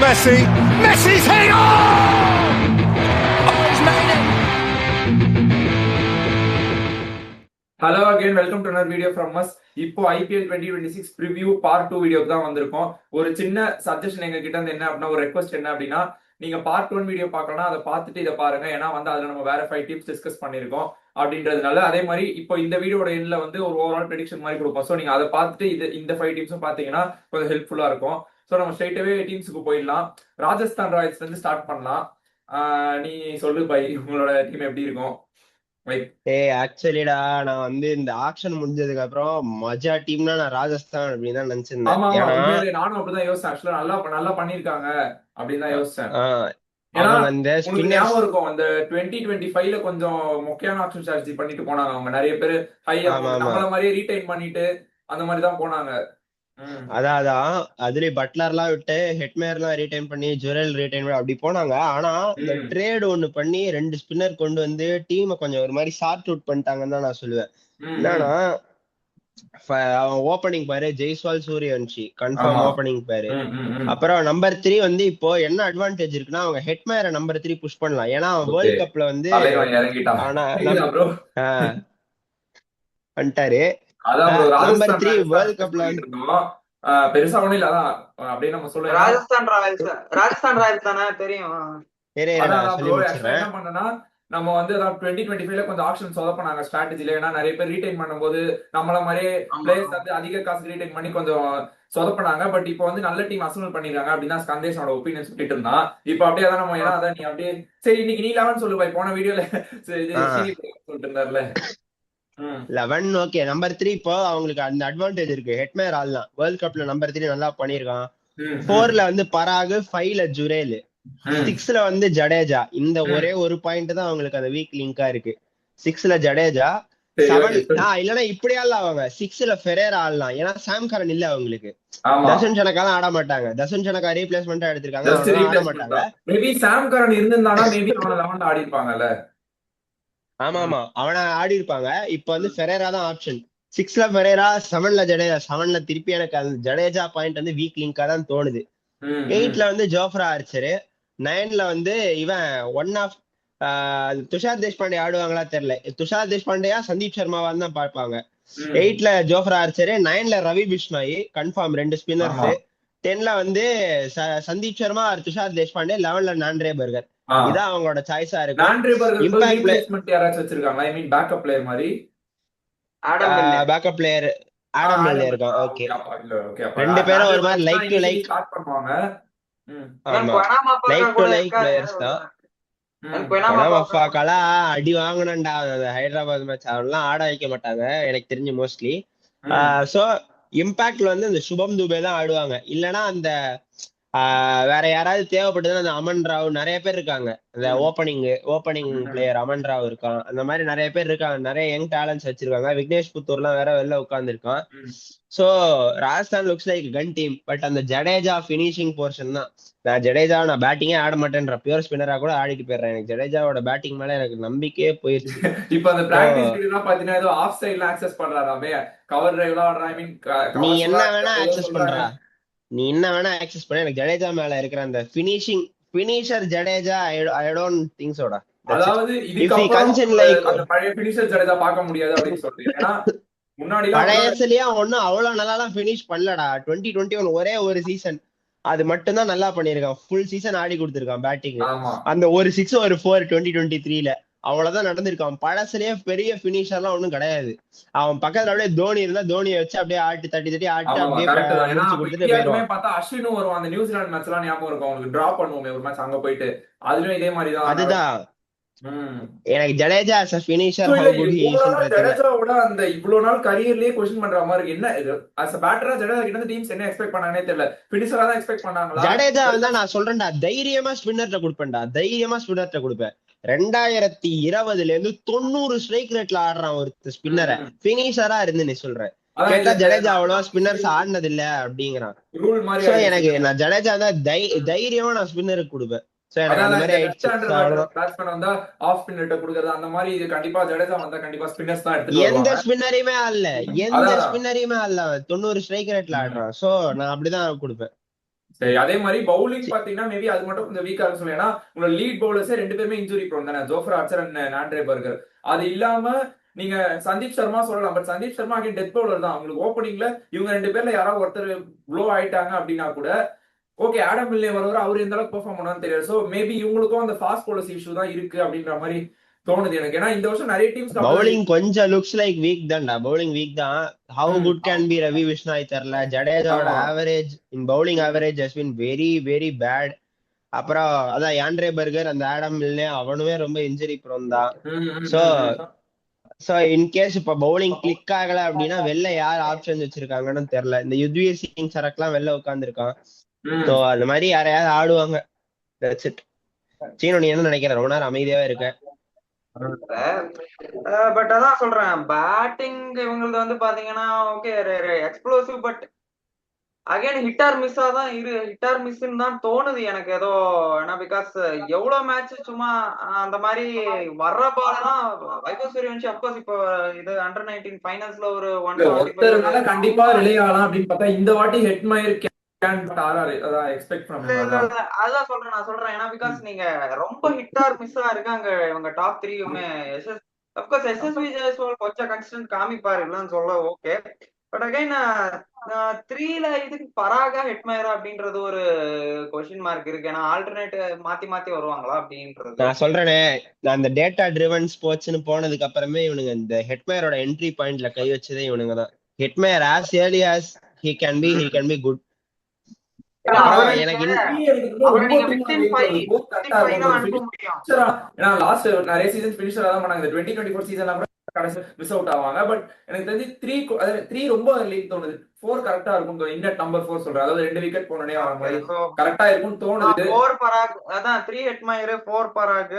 Messi. Messi's hit! Oh! Oh, he's made it! Hello again welcome to another video from us. இப்போ IPL 2026 preview part 2 வீடியோக்கு தான் வந்திருக்கோம். ஒரு சின்ன suggestion எங்க கிட்ட இருந்து என்ன அப்படின்னா, ஒரு ரெக்வஸ்ட் என்ன அப்படின்னா, நீங்க பார்ட் 1 வீடியோ பார்க்கலாம், அதை பார்த்துட்டு இதை பாருங்க. ஏன்னா வந்து அதுல நம்ம வேற 5 டிப்ஸ் டிஸ்கஸ் பண்ணிருக்கோம் அப்படின்றதுனால. அதே மாதிரி இப்போ இந்த வீடியோட எண்ட்ல வந்து ஒரு ஓவரால் ப்ரெடிக்ஷன் மாதிரி கொடுப்போம். ஸோ நீங்க அதை பார்த்துட்டு இந்த 5 டிப்ஸும் பார்த்தீங்கன்னா கொஞ்சம் ஹெல்ப்ஃபுல்லா இருக்கும். ஸோ நம்ம ஸ்ட்ரைட்டாவே டீம்ஸுக்கு போயிடலாம். ராஜஸ்தான் ராயல்ஸ்ல இருந்து ஸ்டார்ட் பண்ணலாம். நீ சொல்லு பை, உங்களோட டீம் எப்படி இருக்கும்? ஆக்சுவலிடா நான் வந்து இந்த ஆக்ஷன் முடிஞ்சதுக்கு அப்புறம் மஜா டீம்னா நான் ராஜஸ்தான் அப்படின்னு தான் நினைச்சிருந்தேன். நானும் அப்படிதான் யோசிச்சேன். ஆக்சுவலா நல்லா பண்ணிருக்காங்க அப்படின்னு தான் யோசிச்சேன். ஞாபகம் இருக்கும் அந்த 2025ல கொஞ்சம் முக்கியமான ஆப்ஷன் ஸ்ட்ராட்டஜி பண்ணிட்டு போனாங்க அவங்க. நிறைய பேர் நம்மள மாதிரியே ரீடைன் பண்ணிட்டு அந்த மாதிரி தான் போனாங்க. அதான் அதுலயே பட்லர் எல்லாம் விட்டு ஹெட்மேர் எல்லாம் ரீடைன் பண்ணி ஜுரல் ரீடைன் பண்ணி அப்படி போனாங்க. ஆனா இந்த ட்ரேட் ஒண்ணு பண்ணி 2 ஸ்பின்னர் கொண்டு வந்து டீமை கொஞ்சம் ஒரு மாதிரி ஷார்ட் அவுட் பண்ணிட்டாங்கன்னு தான் நான் சொல்லுவேன். என்னன்னா அவன் ஓப்பனிங் பாரு ஜெய்ஸ்வால் சூரியவன்ஷி கன்ஃபார்ம் ஓப்பனிங் பாரு. அப்புறம் நம்பர் 3 வந்து இப்போ என்ன அட்வான்டேஜ் இருக்குன்னா அவங்க ஹெட்மேரை நம்பர் 3 புஷ் பண்ணலாம். ஏன்னா அவன் வேர்ல்ட் கப்ல வந்து ஆனா வந்துட்டாரு. நம்பர் 3 வேர்ல்ட் கப்ல பெருசா ஒண்ணும் இல்ல. அதான் அப்படியே நம்ம சொல்ல ராஜஸ்தான் ராயல்ஸ் தானே தெரியும். என்ன பண்ணனா நம்ம வந்து 2025ல கொஞ்சம் ஆப்ஷன் சொதப்பினாங்க ஸ்ட்ராட்டஜில. ஏன்னா நிறைய பேர் ரீடைன் பண்ணும்போது நம்மள மாதிரியே பிளேயர்ஸ் வந்து அதிக காசு ரீடைன் பண்ணி கொஞ்சம் சொதப்பினாங்க. பட் இப்போ வந்து நல்ல டீம் அசம்பிள் பண்ணிருக்காங்க அப்படின்னு ஸ்கந்தேஷனோட ஒப்பீனியன் சொல்லிட்டு இருந்தான். இப்போ அப்படியே தான் நம்ம ஏன்னா அதான் நீ அப்படியே சரி இன்னைக்கு நீ 11 சொல்லு பாய். போன வீடியோல சொல்லிட்டு இருந்தாருல 11. ஓகே நம்பர் 3 இப்போ அவங்களுக்கு அந்த அட்வான்டேஜ் இருக்கு. ஹெட்மேர் ஆடலாம். வேர்ல்ட் கப்ல நம்பர் 3 நல்லா பண்ணிருக்கான். 4ல வந்து பராக், 5ல ஜுரேல், 6ல வந்து ஜடேஜா. இந்த ஒரே ஒரு பாயிண்ட் தான் அவங்களுக்கு அந்த வீக் லிங்கா இருக்கு. 6ல ஜடேஜா, 7 இல்லன்னா இப்படியா அவங்க 6ல ஃபெரேரா ஆடலாம். ஏன்னா சாம் கரன் இல்ல அவங்களுக்கு. தசன் சனக்காலாம் ஆட மாட்டாங்க. தசன் சனக்கா ரீப்ளேஸ்மெண்டா எடுத்திருக்காங்க, ஆட மாட்டாங்க. மேபி சாம் கரன் இருந்திருந்தானா மேபி அவன 11 ஆடி இருப்பாங்கல்ல. ஆமா அவனை ஆடி இருப்பாங்க. இப்ப வந்து ஃபெரேரா தான் ஆப்ஷன். 6ல ஃபெரேரா, 7ல ஜடேஜா. 7ல திருப்பி எனக்கு அந்த ஜடேஜா பாயிண்ட் வந்து வீக் லிங்கா தான் தோணுது. 8ல வந்து ஜோஃப்ரா ஆர்ச்சரு. 9ல வந்து இவன் ஒன் ஆஃப் துஷார் தேஷ்பாண்டே ஆடுவாங்களா தெரியல. துஷார் தேஷ்பாண்டேயா சந்தீப் சர்மாவா தான் பார்ப்பாங்க. 8ல ஜோஃப்ரா ஆர்ச்சரு. 9ல ரவி பிஷ்னாயி கன்ஃபார்ம் 2 ஸ்பின்னர்ஸ். 10ல வந்து சந்தீப் சர்மா ஆர் துஷார் தேஷ்பாண்டே. 11ல நான்ட்ரே பர்கர். இதான் அவங்களோட சாய்ஸா இருக்கு. இம்பாக்ட் பிளேஸ்மெண்ட் யாராச்சும் வச்சிருக்காங்களா? ஐ மீன் பேக்கப் பிளேயர் மாதிரி. பேக்கப் பிளேயர் ஆடம் மில்லே இருக்கான். ஓகே ரெண்டு பேரும் ஒரு மாதிரி லைக் டு லைக் ஸ்டார்ட் பண்ணுவாங்க. லைக் டு லைக் பிளேயர்ஸ் தான். பனாமாஃபாக்கெல்லாம் அடி வாங்கணும்டா ஹைதராபாத் மேட்ச். அவெல்லாம் ஆட வைக்க மாட்டாங்க எனக்கு தெரிஞ்சு மோஸ்ட்லி. சோ இம்பாக்ட்ல வந்து இந்த சுபம் துபே தான் ஆடுவாங்க. இல்லைன்னா அந்த வேற யாராவது தேவைப்பட்டதுன்னா அந்த அமன் ராவ் நிறைய பேர் இருக்காங்க. அந்த ஓப்பனிங் பிளேயர் அமன் ராவ் இருக்கான். அந்த மாதிரி நிறைய பேர் இருக்காங்க. நிறைய யங் டேலண்ட்ஸ் வச்சிருக்காங்க. விக்னேஷ் புத்தூர்லாம் வேற வெளில உட்கார்ந்து இருக்கான். So Rajasthan looks like gun team. But அந்த ஜடேஜா பினிஷிங் போர்ஷன் தான். நான் பேட்டிங்கே ஆட மாட்டேன்ற பியூர் ஸ்பின்னரா கூட ஆடிட்டு போயிடுறேன். எனக்கு ஜடேஜாவோட பேட்டிங் மேல எனக்கு நம்பிக்கையே போயிருச்சு. இப்ப அந்த பிராக்டிஸ் வீடியோலாம் பாத்தீங்கன்னா ஏதோ ஆஃப் சைடுல ஆக்சஸ் பண்றாராமே. கவர் டிரைவ்லாம் ஆடுறா. ஐ மீன் நீ என்ன வேணா ஆக்சஸ் பண்றா. நீ என்ன வேணா ஆக்சஸ் பண்ண. எனக்கு ஜடேஜா மேல இருக்கிற அந்த finisher Jadeja I don't think soda. அதாவது அந்த பழைய பினிஷர் ஜடேஜா பார்க்க முடியாது அப்படின்னு சொல்றீங்க. ஏன்னா முன்னாடி பழையசுலயே ஒன்னும் அவ்வளவு நல்லா பினிஷ் பண்ணலடா. 2021 ஒரே ஒரு சீசன் அது மட்டும் தான் நல்லா பண்ணிருக்கான். ஃபுல் சீசன் ஆடி கொடுத்திருக்கான் பேட்டிங். அந்த ஒரு 6 ஒரு 4 2023ல அவ்வளவுதான் நடந்திருக்கான். பழசுலயே பெரிய பினிஷர்லாம் ஒண்ணும் கிடையாது. அவன் பக்கத்துல அப்படியே தோனி இருந்தா தோனியை வச்சு அப்படியே தட்டி ஆட்டு அப்படியே கொடுத்துட்டு போயிடுவான். பார்த்தா அஸ்வினும் வருவான். அந்த நியூசிலாந்து மேட்ச் எல்லாம் ஞாபகம் இருக்கும் அவங்களுக்கு. டிரா பண்ணுவோமே ஒரு மேட்ச் அங்க போயிட்டு. அதுலயும் இதே மாதிரி தான். அதுதான் எனக்கு Jadeja as a finisher how good he is. ஜடேஜாவோட அந்த இவ்வளவு நாள் கரியர்லயே क्वेश्चन பண்ற மாதிரி என்ன as a batter ஜடேஜா கிட்ட டீம்ஸ் என்ன எக்ஸ்பெக்ட் பண்ணாங்கனே தெரியல. ஃபினிஷரா தான் எக்ஸ்பெக்ட் பண்ணாங்களா? ஜடேஜா வந்தா நான் சொல்றேன்டா தைரியமா ஸ்பின்னர்ட்ட கொடுப்பேன். 2020ல இருந்து 90 ஸ்ட்ரைக் ரேட்ல ஆடுறான் ஒரு ஸ்பின்னரை. பினிஷரா இருந்து நீ சொல்ற கேட்டா ஜடேஜா அவ்வளவா ஸ்பின்னர்ஸ் ஆடினது இல்ல அப்படிங்கிறான். எனக்கு நான் ஜடேஜா தான் தைரியமா நான் ஸ்பின்னருக்கு கொடுப்பேன். எந்த ஸ்பின்னரையுமே ஆடல 90 ஸ்ட்ரைக் ரேட்ல ஆடுறான். சோ நான் அப்படிதான் கொடுப்பேன். சரி, அதே மாதிரி பவுலிங் பாத்தீங்கன்னா மேபி அது மட்டும் கொஞ்சம் வீக்கா இருக்கும் சொல்லி. ஏன்னா உங்களோட லீட் பவுலர்ஸே 2 பேருமே இன்ஜுரி ப்ரோன் தானே, Jofra Archer and Andre burger. அது இல்லாம நீங்க சந்தீப் சர்மா சொல்லலாம், but Sandeep Sharma again death bowler தான். உங்களுக்கு ஓப்பனிங்ல இவங்க 2 பேர்ல யாராவது ஒருத்தர் ப்ளோ ஆயிட்டாங்க அப்படின்னா கூட ஓகே, ஆடம் மில்லே வருவார், அவர் எந்த அளவுக்கு பெர்ஃபார்ம் பண்ணான்னு தெரியாது. சோ மேபி இவங்களுக்கும் அந்த ஃபாஸ்ட் பவுலர்ஸ் இஷ்யூ தான் இருக்கு அப்படின்ற மாதிரி தோணுது எனக்கு. ஏன்னா இந்த வருஷம் நிறைய டீம்ஸ் பவுலிங் கொஞ்சம் லுக்ஸ் லைக் வீக் தான்டா, பவுலிங் வீக் தான். How good can be Ravi Bishnoi தெரியல. ஜடேஜாவோட average in bowling average has been very very bad. அப்புறம் அதான் ஆண்ட்ரே பர்கர், அந்த ஆடம் மில்லே அவனுமே ரொம்ப இன்ஜுரி ப்ரோன் தான். சோ சோ இன்கேஸ் இப்ப பவுலிங் கிளிக் ஆகல அப்படின்னா வெளில யார் ஆப்ஷன் வச்சிருக்காங்கன்னு தெரியல. இந்த யுத்வீர் சிங் சரக்லாம் வெளில உட்காந்துருக்கான். சோ அந்த மாதிரி யாரையாவது ஆடுவாங்க. சீனு, நீ என்ன நினைக்கிற? ரொம்ப நேரம் அமைதியாவே இருக்க. பட் அதான் சொல்றேன், பேட்டிங் இவங்களது வந்து பாத்தீங்கன்னா okay explosive, but again hit or மிஸ்ஸா தான் ஹிட் ஆர் மிஸ்ன்னு தான் தோணுது எனக்கு ஏதோ. ஏன்னா பிகாஸ் எவ்வளவு மேட்ச் சும்மா அந்த மாதிரி வர்ற பால் தான். வைபவ் சூரியவன்ஷி அப்கோர்ஸ் இப்போ இது அண்டர்-19 ஃபைனல்ஸ்ல ஒரு 175 கண்டிப்பா ரிலே ஆகலாம் அப்படின்னு பார்த்தா இந்த வாட்டி ஹெட்மயர் அதான் சொல்றேன். நான் சொல்றேன் ஏன்னா பிகாஸ் நீங்க ரொம்ப ஹிட் ஆர் மிஸ்ஸா இருக்காங்க இவங்க டாப் 3யுமே. அப்கோர்ஸ் எஸ்எஸ்வி ஜெயஸ்வால் கொஞ்சம் கன்சிஸ்டன்ட் காமிப்பாரு, இல்லன்னு சொல்ல ஓகே. பட் அகைன் 3ல இதுக்கு பராகா ஹெட்மயரா அப்படின்றது ஒரு கொஸ்டின் மார்க் இருக்கு. ஏன்னா ஆல்டர்னேட் மாத்தி மாத்தி வருவாங்களா அப்படின்றது. நான் சொல்றேனே, நான் அந்த டேட்டா ட்ரிவன் ஸ்போர்ட்ஸ்னு போனதுக்கு அப்புறமே இவனுங்க இந்த ஹெட்மயரோட என்ட்ரி பாயிண்ட்ல கை வச்சதே இவனுங்க தான். Hetmyer as early as he can be good. எனக்கு நிறைய சீசன் ஃபினிஷரா தான் பண்ணாங்க. 2024 சீசன்ல கடைசி மிஸ் அவுட் ஆவாங்க. பட் எனக்கு தெரிஞ்சு 3 ரொம்ப லீக் தோணுது. 4 கரெக்டா இருக்கும். இன்னட் நம்பர் 4 சொல்றேன், அதாவது 2 விக்கெட் போனனே வர மாதிரி கரெக்டா இருக்கும்னு தோணுது. 4 பராக், அதான் 3 ஹெட்மயர், 4 பராக்,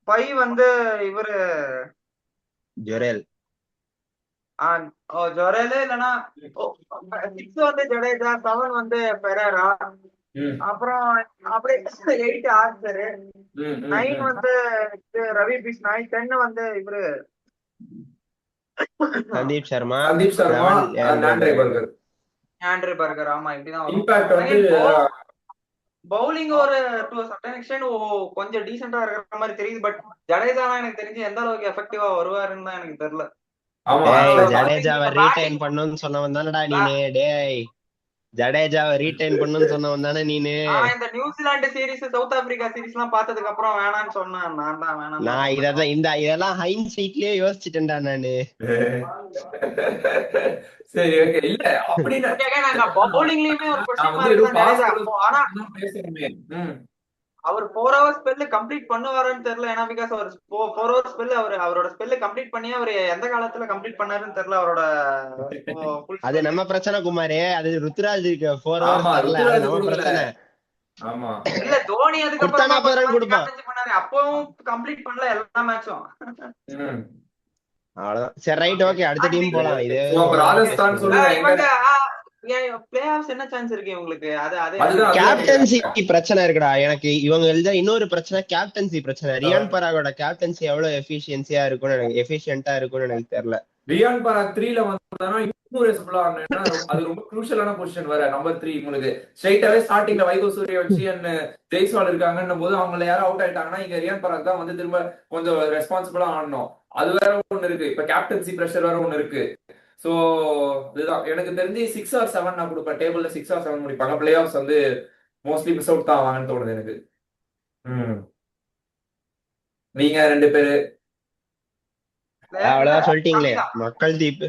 5 வந்து இவரு ஜொரேல். ஜொரேல் இல்லனா 6 வந்து ஜடேஜா, 7 வந்து பெரேரா, அப்புறம் அப்படியே 8 ஆர்ச்சர், 9 வந்து ரவி பிஷ்னாய், 10 வந்து இவரு சந்தீப் சர்மா, ஆண்ட்ரே பர்கர். ஆமா, இப்படிதான் இம்பாக்ட் வந்து பவுலிங் ஒரு டு சர்டன் எக்ஸ்டென்ட் கொஞ்சம் டீசென்ட்டா இருக்கிற மாதிரி தெரியுது. பட் ஜடேஜாலாம் எனக்கு தெரிஞ்சு எந்த அளவுக்கு எஃபெக்டிவா வருவாருன்னு தான் எனக்கு தெரியல. ஜடேஜாவை ரீடைன் பண்ணணும்னு சொன்னவன் தானடா நீனே. டேய், ஜடேஜாவை ரீடைன் பண்ணணும்னு சொன்னவன் தானே நீனு. இந்த New Zealand series, south Africa series எல்லாம் பார்த்ததுக்கு அப்புறம் வேணான்னு சொன்னேன். நான் தான் வேணாம். நான் இதெல்லாம் ஹைண்ட்சைட்லயே யோசிச்சுட்டேன்டா நானு. சரி, ஓகே. இல்ல அப்படினா நாங்க பவுலிங்லயுமே ஒரு क्वेश्चन மார்க். ஆனா அவர் 4 ஹவர்ஸ் ஸ்பெல் கம்ப்ளீட் பண்ணுவாருன்னு தெரியல. ஏன்னா பிகாஸ் அவர் 4 ஹவர்ஸ் ஸ்பெல் அவரோட ஸ்பெல் கம்ப்ளீட் பண்ணி அவர் எந்த காலத்துல கம்ப்ளீட் பண்ணாருன்னு தெரியல அவரோட. அது நம்ம பிரச்சனை குமாரே, அது ருத்ராஜ் 4 ஹவர்ஸ் வரல, அது நம்ம பிரச்சனை. ஆமா, இல்ல தோனி அதுக்கப்புறம் கொடுப்பான், அப்பவும் கம்ப்ளீட் பண்ணல எல்லா மேட்சும். அவ்வளவுதான். சரி, ரைட், ஓகே, அடுத்த டீம் போலாம். இது ராஜஸ்தான் சொல்லுங்க. என்ன சான்ஸ் இருக்கு உங்களுக்கு? கேப்டன்சி பிரச்சனை இருக்குடா எனக்கு. இவங்க இன்னொரு பிரச்சனை கேப்டன்சி பிரச்சனை. ரியான் பராகோட கேப்டன்சி எவ்வளவு எஃபிஷியன்சியா இருக்கும்னு எனக்கு தெரியல. ரியான் பராக் 3ல வந்தானா இன்னும் ரெஸ்பிளா ஆனா அது ரொம்ப க்ரூஷியலான பொசிஷன் வர நம்பர் 3. உங்களுக்கு ஸ்ட்ரைட்டாவே ஸ்டார்டிங்ல வைபவ் சூரியவன்ஷி அண்ட் ஜெய்ஸ்வால் இருக்காங்கன்னும் போது அவங்கள யாரும் அவுட் ஆயிட்டாங்கன்னா இங்க ரியான் பராக் தான் வந்து திரும்ப கொஞ்சம் ரெஸ்பான்சிபிளா ஆடணும். அது வேற ஒண்ணு இருக்கு. இப்ப கேப்டன்சி பிரஷர் வேற ஒண்ணு இருக்கு. சோ இதுதான் எனக்கு தெரிஞ்சு 6 or 7 நான் கொடுப்பேன். டேபிள்ல 6 or 7 முடிப்பாங்க. பிளே ஆஃப்ஸ் வந்து மோஸ்ட்லி மிஸ் அவுட் தான் ஆவாங்கன்னு தோணுது எனக்கு. நீங்க 2 பேரு அவ்வளவுதான் சொல்லிட்டீங்களே. மக்கள் தீப்பு.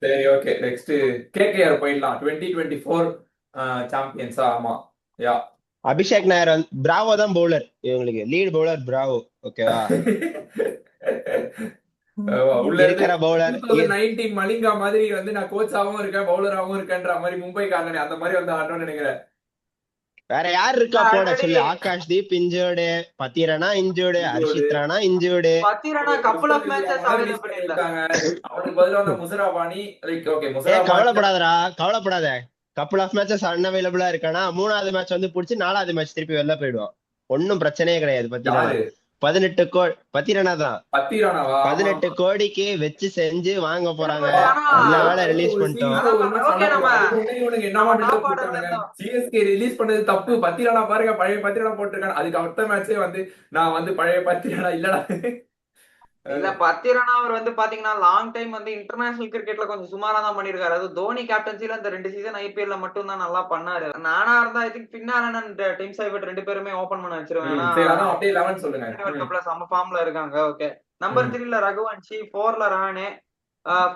சரி, ஓகே. நெக்ஸ்ட் KKR போயிடலாம். 2024 சாம்பியன்ஸா? ஆமா, யா. அபிஷேக் நாயர் பிராவோ தான் பவுலர். இவங்களுக்கு லீட் பவுலர் பிராவோ. ஓகேவா? உள்ள இருக்கிற பவுலர் 19 மலிங்கா மாதிரி வந்து நான் கோச்சாவும் இருக்கேன் பவுலராவும் இருக்கேன்ற மாதிரி மும்பை காரணம் அந்த மாதிரி வந்து ஆடுறோம்னு நினைக்கிறேன். வேற யார் இருக்கா போட சொல்லு? Akash Deep injured, Pathirana injured, Harshit Rana injured. Pathirana couple of matches available இருக்காங்க. அவனுக்கு பதிலா அந்த முசராபானி லைக் ஓகே முசராபானி. கவலைப்படாத. கப்புள் ஆஃப் மேட்சஸ் அன்அவைலபிளா இருக்கானா 3வது மேட்ச் வந்து புடிச்சு 4வது மேட்ச் திருப்பி வெளில போயிடுவான். ஒன்னும் பிரச்சனையே கிடையாது. பத்திரனா பத்திரனா தான் பத்திரானாவா? 18 கோடிக்கு வச்சு செஞ்சு வாங்க போறாங்க. ஆனா நல்ல வேலை அதுக்கு ரிலீஸ் ஒரு பண்ணிட்டோம். சீசன் ஒரு மேட்ச் ஓகே, நம்ம இவனுக்கு என்னவா நம்ம பில்டப் டாப் ஆர்டர்ல கொடுத்தானுங்க. இருந்தோம். சிஎஸ்கே ரிலீஸ் பண்ணது தப்பு. பத்திரானா பாருங்க, பழைய பத்திரானா போட்டிருக்காங்க. அதுக்கு அடுத்த மேட்சே வந்து நான் வந்து பழைய பத்திரானா இல்லடா. இல்ல பத்திரனா அவர் வந்து பாத்தீங்கன்னா லாங் டைம் வந்து இன்டர்நேஷனல் கிரிக்கெட்ல கொஞ்சம் சுமாரா தான் பண்ணிருக்காரு. அது தோனி கேப்டன்சில இந்த 2 சீசன் ஐபிஎல்ல மட்டும் தான் நல்லா பண்ணாரு. நானா இருந்தா ஐ திங்க் பின்னாரன் அண்ட் டீம் சைபர்ட் 2 பேருமே ஓபன் பண்ண வச்சிருவேன். ஏன்னா சரி, அதான் அப்படியே 11 சொல்லுங்க. வேர்ல்ட் கப்ல செம ஃபார்ம்ல இருக்காங்க. ஓகே, நம்பர் 3ல ரகுவன்ஷி, 4ல ரஹானே,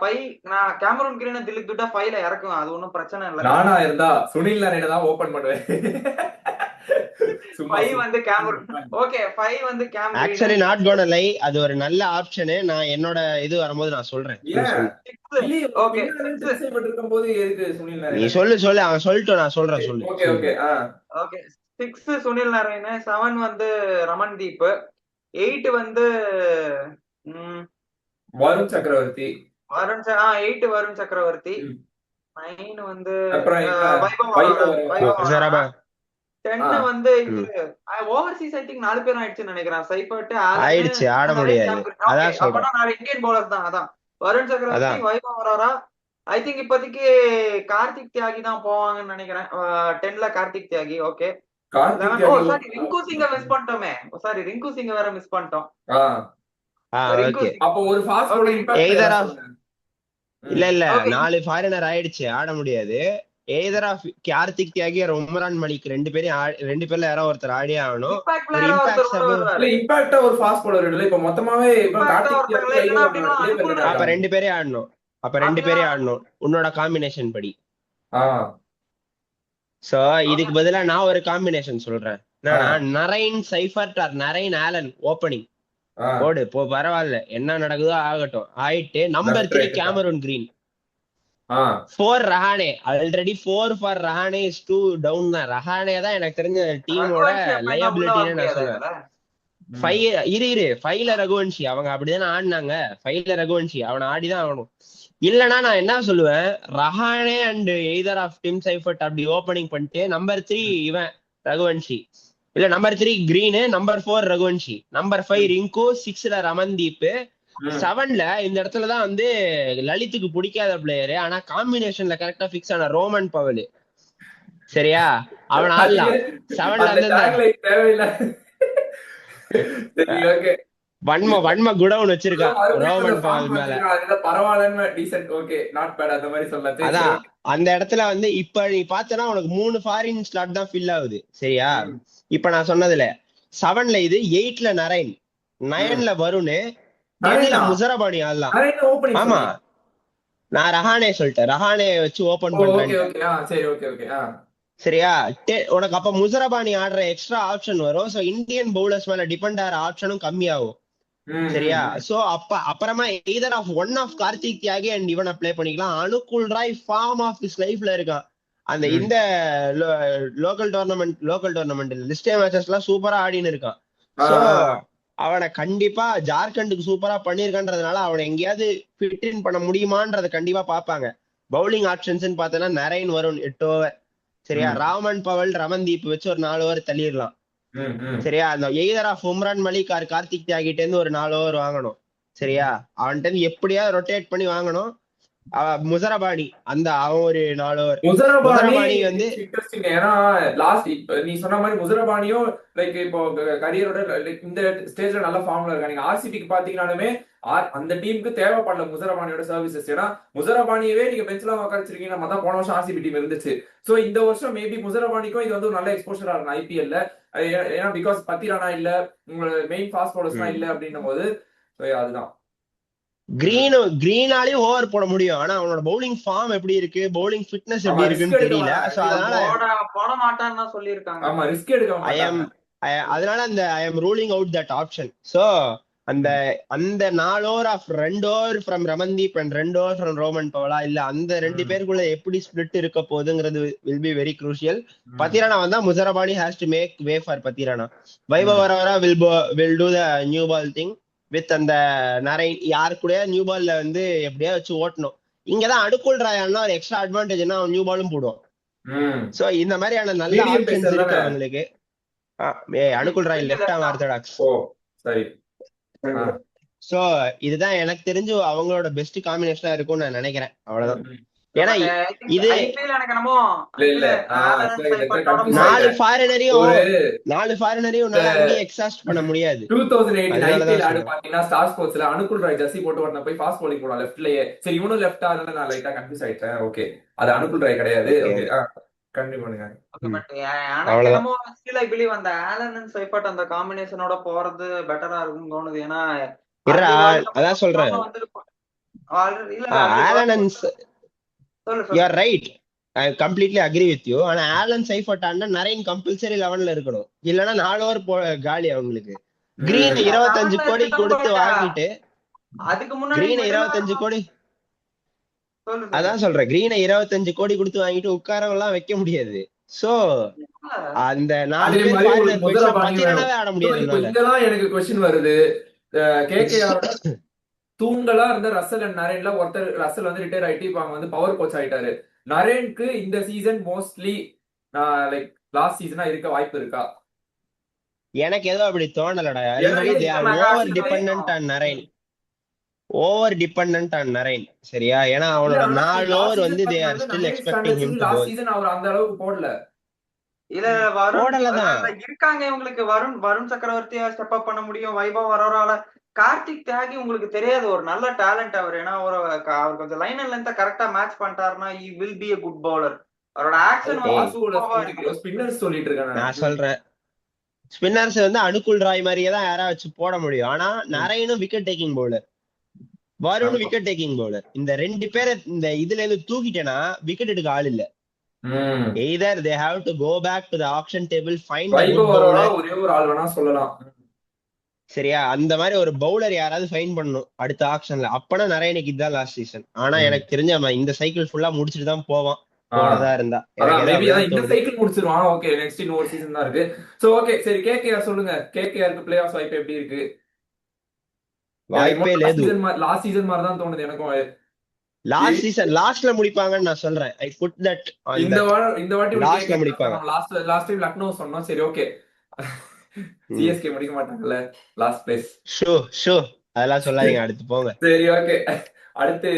5 நான் கேமரூன் கிரீன் திலீப் துட்டா 5ல இறக்குவேன். அது ஒன்றும் பிரச்சனை இல்லை. நானா இருந்தா சுனில் நாராயண தான் ஓபன் பண்ணுவேன். 5 வந்து கேமரூன். ஓகே, 5 வந்து கேம் ஆக்சுவலி நாட் கோனா லை, அது ஒரு நல்ல ஆப்ஷனு. நான் என்னோட இது வரும்போது நான் சொல்றேன். ஓகே இருக்கும்போது எதுக்கு சுனில் நீ நாராயண? சொல்லு அவன் சொல்லிட்டு நான் சொல்றேன். சொல்லு. Okay okay. Okay, 6 Sunil Narayan, 7 வந்து ரமன்தீப், 8 வந்து வருண் சக்கரவர்த்தி, 8 வருண் சக்கரவர்த்தி, 9 வந்து அப்புறம் முசரபா. 10 வந்து இது ஓவர்சீஸ் ஐ திங்க் 4 பேர் ஆயிடுச்சுன்னு நினைக்கிறேன். சைபர்ட் ஆயிடுச்சு, ஆட முடியாது. அதான் சொல்றேன். அப்பனா நான் இந்தியன் பவுலர்ஸ் தான். அதான் வருண் சக்கரவர்த்தி, வைபவ் வரோரா. ஐ திங்க் இப்போதைக்கு கார்த்திக் தியாகி தான் போவாங்கன்னு நினைக்கிறேன். 10ல கார்த்திக் தியாகி. ஓகே, சாரி ரிங்கு சிங்க மிஸ் பண்ணிட்டோமே. சாரி ரிங்கு சிங்க வேற மிஸ் பண்ணிட்டோம். அப்போ ஒரு ஃபாஸ்ட் பவுலர் இம்பாக்ட் இல்ல 4 ஃபாரினர் ஆயிடுச்சு, ஆட முடியாது. எய்தர் ஆஃப் கார்த்திக் தியாகி or உம்ரான் மலிக் 2 பேர்ல யாரோ ஒருத்தர் ஆடியே ஆகணும். இம்பாக்டா ஒரு ஃபாஸ்ட் பவுலர் இல்ல. இப்ப மொத்தமாவே இப்ப கார்த்திக் தியாகி அப்ப 2 பேரே ஆடணும் உன்னோட காம்பினேஷன் படி. சோ இதுக்கு பதிலா நான் ஒரு காம்பினேஷன் சொல்றேன். Narine Seifert or Narine Allen opening போடு போ, பரவாயில்ல, என்ன நடக்குதோ ஆகட்டும். ஆயிட்டு number 3 Cameron Green, 4 Rahane. Already 4 for Rahane is 2 down தான். ரஹானே தான் எனக்கு தெரிஞ்ச டீமோட லயபிலிட்டின்னு நான் சொல்லுவேன். 5ல ரகுவன்ஷி, அவங்க அப்படிதானே ஆடினாங்க. 5ல ரகுவன்ஷி அவனை ஆடிதான் ஆகணும். இல்லனா நான் என்ன சொல்லுவேன், Rahane and either of Tim Seifert அப்படி ஓப்பனிங் பண்ணிட்டு நம்பர் 3 இவன் ரகுவன்ஷி, இல்ல number 3 Green, number 4 Raghuvanshi, number 5 Rinku, 6ல ரமன்தீப், 7ல இந்த இடத்துலதான் வந்து லலித்துக்கு பிடிக்காத பிளேயரு, ஆனா காம்பினேஷன்ல கரெக்டா பிக்ஸ் ஆன ரோமன் பவல். சரியா, அவன் ஆடலாம். 7ல வன்ம குடவுன் வச்சிருக்கான் ரோமன் பவல் மேல. அதான் அந்த இடத்துல வந்து இப்ப நீ பாத்தனா உனக்கு 3 ஃபாரின் ஸ்லாட் தான் ஃபில் ஆகுது. சரியா, இப்ப நான் சொன்னதுல 7ல இது, 8ல நரைன், 9ல வருண், 10ல முசரபானி ஆடலாம். ஆமா, நான் ரஹானே சொல்லிட்டேன். ரஹானே வச்சு ஓபன் பண்றேன். சரியா, உனக்கு அப்ப முசரபானி ஆடுற எக்ஸ்ட்ரா ஆப்ஷன் வரும். சோ இந்தியன் பவுலர்ஸ் மேல டிபெண்ட் ஆகிற ஆப்ஷனும் கம்மியாகும். சரியா, சோ அப்புறமா either of one of Karthik Tyagi and இவனை பிளே பண்ணிக்கலாம். Anukul Roy form of his லைஃப்ல இருக்கான். அந்த இந்த லோக்கல் டோர்னமெண்ட் லிஸ்டே மேட்சஸ் எல்லாம் சூப்பரா ஆடின்னு இருக்கான். சோ அவனை கண்டிப்பா ஜார்க்கண்டுக்கு சூப்பரா பண்ணிருக்கான்றதுனால அவனை எங்கேயாவது ஃபிட் இன் பண்ண முடியுமான்றத கண்டிப்பா பாப்பாங்க. பவுலிங் ஆப்ஷன்ஸ் பார்த்தோன்னா நரைன் வரும் 8 ஓவர். சரியா, ராமன் பவல் ரமன்தீப் வச்சு ஒரு 4 ஓவர் தள்ளிடலாம். சரியா, அந்த either of Umran Malik or Kartik தியாகிட்ட இருந்து ஒரு 4 ஓவர் வாங்கணும். சரியா, அவன்கிட்ட இருந்து எப்படியாவது ரொட்டேட் பண்ணி வாங்கணும். முசரபானி அந்த அவன் ஒரு 4 ஓவர். முசரபானி வந்து ஏன்னா லாஸ்ட் இப்ப நீ சொன்ன மாதிரி முசரபானியும் லைக் இப்போ கரியரோட இந்த ஸ்டேஜ்ல நல்ல ஃபார்ம்ல இருக்கா. நீங்க ஆர்சிபிக்கு பாத்தீங்கன்னாலுமே அந்த டீமுக்கு தேவைப்படல முசரபானியோட சர்வீசஸ். ஏன்னா முசரபானியவே நீங்க பெஞ்ச்ல உட்காந்துருக்கீங்க. நம்ம தான் போன வருஷம் ஆர்சிபி டீம் இருந்துச்சு. சோ இந்த வருஷம் மேபி முசரபானிக்கும் இது வந்து ஒரு நல்ல எக்ஸ்போஷரா இருக்கும் ஐபிஎல்ல. ஏன்னா பிகாஸ் பத்திரானா இல்ல, உங்களோட மெயின் ஃபாஸ்ட் பவுலர்ஸ்லாம் இல்ல அப்படின்னும் போது அதுதான். கிரீனாலையும் ஓவர் போட முடியும். ஆனா அவனோட பவுலிங் ஃபார்ம் எப்படி இருக்கு, பவுலிங் ஃபிட்னஸ் எப்படி இருக்குன்னு தெரியல. சோ அதனால போட மாட்டான்னு சொல்லிருக்காங்க. ஆமா, ரிஸ்க் எடுக்க அதனால அந்த I am ruling out that option. So அந்த 4 over of 2 over from Ramandeep and 2 over from Rovman பவலா, இல்ல அந்த 2 பேருக்குள்ள எப்படி ஸ்பிளிட் இருக்க போகுதுங்கிறது will be very crucial. Pathirana வந்தா Muzarabani has to make way for Pathirana. Vaibhav Arora will do the new ball thing with அந்த நரைன். யாரு கூட நியூ பால்ல வந்து எப்படியா வச்சு ஓட்டணும். இங்கதான் அனுகுல் ராயான்னா ஒரு எக்ஸ்ட்ரா அட்வான்டேஜ்னா அவன் நியூ பாலும் போடுவான். சோ இந்த மாதிரியான நல்ல ஆப்ஷன்ஸ் இருக்கு அவங்களுக்கு. Anukul Roy left arm orthodox. சரி. சோ இதுதான் எனக்கு தெரிஞ்சு அவங்களோட பெஸ்ட் காம்பினேஷனா இருக்கும்னு நான் நினைக்கிறேன். அவ்வளவுதான். ஏன்னா பட் ஐ திங்க் இது ஐபிஎல் எனக்கு என்னமோ இல்ல ஆலன் சைபர்ட்டோட நாலு confuse ஃபாரினரையும் உன்னால அங்கேயே எக்ஸாஸ்ட் பண்ண முடியாது. 2018 அதனாலதான் ஐபிஎல் ஆடு சொல்றேன். பாத்தீங்கன்னா ஸ்டார் ஸ்போர்ட்ஸ்ல அனுகுல் ராய் ஜெர்சி போட்டு வரணும் போய் ஃபாஸ்ட் bowling போடுவான் லெஃப்ட்லயே. சரி இவனும் லெஃப்டா இருந்தா நான் லைட்டா கன்ஃபியூஸ் ஆயிட்டேன். ஓகே அது அனுகுல் ராய் கிடையாது. ஓகே கண்டிப்பா பண்ணுங்க. பட் எனக்கு அவ்வளவுதான். என்னமோ ஸ்டில் ஐ பிலீவ் அந்த ஆலன் அண்ட் சைபர்ட் அந்த காம்பினேஷனோட போறது பெட்டரா இருக்கும்னு தோணுது. ஏன்னா அதான் சொல்றேன். ஆல்ரெடி இல்ல ஆலன் அண்ட் சொல்லு you are right. I completely agree with you. ஆனா ஆலன் சைஃபர்ட் ஆனா நரேன் கம்பல்சரி 11ல இருக்கணும். இல்லன்னா 4 ஓவர் காலி அவங்களுக்கு. கிரீன் 25 கோடி கொடுத்து வாங்கிட்டு அதுக்கு முன்னாடி கிரீன் 25 கோடி அதான் சொல்றேன். கிரீனை 25 கோடி கொடுத்து வாங்கிட்டு உட்காரம் எல்லாம் வைக்க முடியாது. சோ அந்த 4 பேர் ஃபாரினர் போயிடுச்சா 10 ரனாவே ஆட முடியாது. இங்கதான் எனக்கு கொஸ்டின் வருது. கேகேஆரோட தூண்களா இருந்த ரசல் அண்ட் நரேன்ல ஒருத்தர் ரசல் வந்து ரிட்டையர் ஆயிட்டு இப்ப அவங்க வந்து பவர் கோச் ஆயிட்டாரு. நரேனுக்கு இந்த சீசன் மோஸ்ட்லி லைக் லாஸ்ட் சீசனா இருக்க வாய்ப்பு இருக்கா? எனக்கு ஏதோ அப்படி தோணலடா. Over dependent on Narine. சரியா? ஏன்னா அவனோட 4 ஓவர் வந்து they are still expecting him to last season அவர் அந்த அளவுக்கு போடல. இல்ல இருக்காங்க இவங்களுக்கு. வருண் சக்கரவர்த்தியா ஸ்டெப் அப் பண்ண முடியும். வைபவ் வரோரால. கார்த்திக் தியாகி உங்களுக்கு தெரியாது ஒரு நல்ல டேலண்ட் அவர். ஏன்னா அவர் கொஞ்சம் லைன் அண்ட் லென்த் கரெக்டா மேட்ச் பண்ணிட்டாருன்னா he will be a good bowler. அவரோட ஆக்ஷன் ஸ்பின்னர்ஸ் சொல்லிட்டு இருக்காங்க. நான் சொல்றேன் ஸ்பின்னர்ஸ் வந்து அனுகுல் ராய் மாதிரியே தான் யாராவது வச்சு போட முடியும். ஆனா நரேனும் விக்கெட் டேக்கிங் பவுலர், வருணும் விக்கெட் டேக்கிங் பவுலர். இந்த 2 பேரை இந்த இதுல இருந்து தூக்கிட்டேன்னா விக்கெட் எடுக்க ஆள் இல்ல. either they have to go back to the auction table, find a good bowler. ஒரே ஒரு ஆள் வேணா சொல்லலாம். சரியா? அந்த மாதிரி ஒரு பவுலர் யாராவது ஃபைன் பண்ணணும் அடுத்த ஆக்ஷன்ல. அப்பனா நரேனுக்கு இதுதான் லாஸ்ட் சீசன். ஆனா எனக்கு தெரிஞ்ச இந்த சைக்கிள் ஃபுல்லா முடிச்சிட்டு தான் போவான். போறதா இருந்தா இந்த சைக்கிள் முடிச்சிருவான். ஓகே நெக்ஸ்ட் இன்னொரு சீசன் தான் இருக்கு. சோ ஓகே சரி கேகேஆர் சொல்லுங்க. கேகேஆருக்கு பிளே ஆஃப் வாய்ப்பு எப்படி இருக்கு? வாய்ப்பே இல்ல. லாஸ்ட் சீசன் மாதிரி தான் தோணுது எனக்கும். லாஸ்ட் சீசன் லாஸ்ட்ல முடிப்பாங்கன்னு நான் சொல்றேன். ஐ புட் தட் இந்த வாட்டி லாஸ்ட்ல முடிப்பாங்க. லாஸ்ட் டைம் லக்னோ சொன்னோம். சரி ஓகே சிஎஸ்கே முடிக்க மாட்டாங்கல்ல லாஸ்ட் பிளேஸ். ஷோ அதெல்லாம் சொல்லாதீங்க. அடுத்து போங்க. சரி ஓகே அடுத்து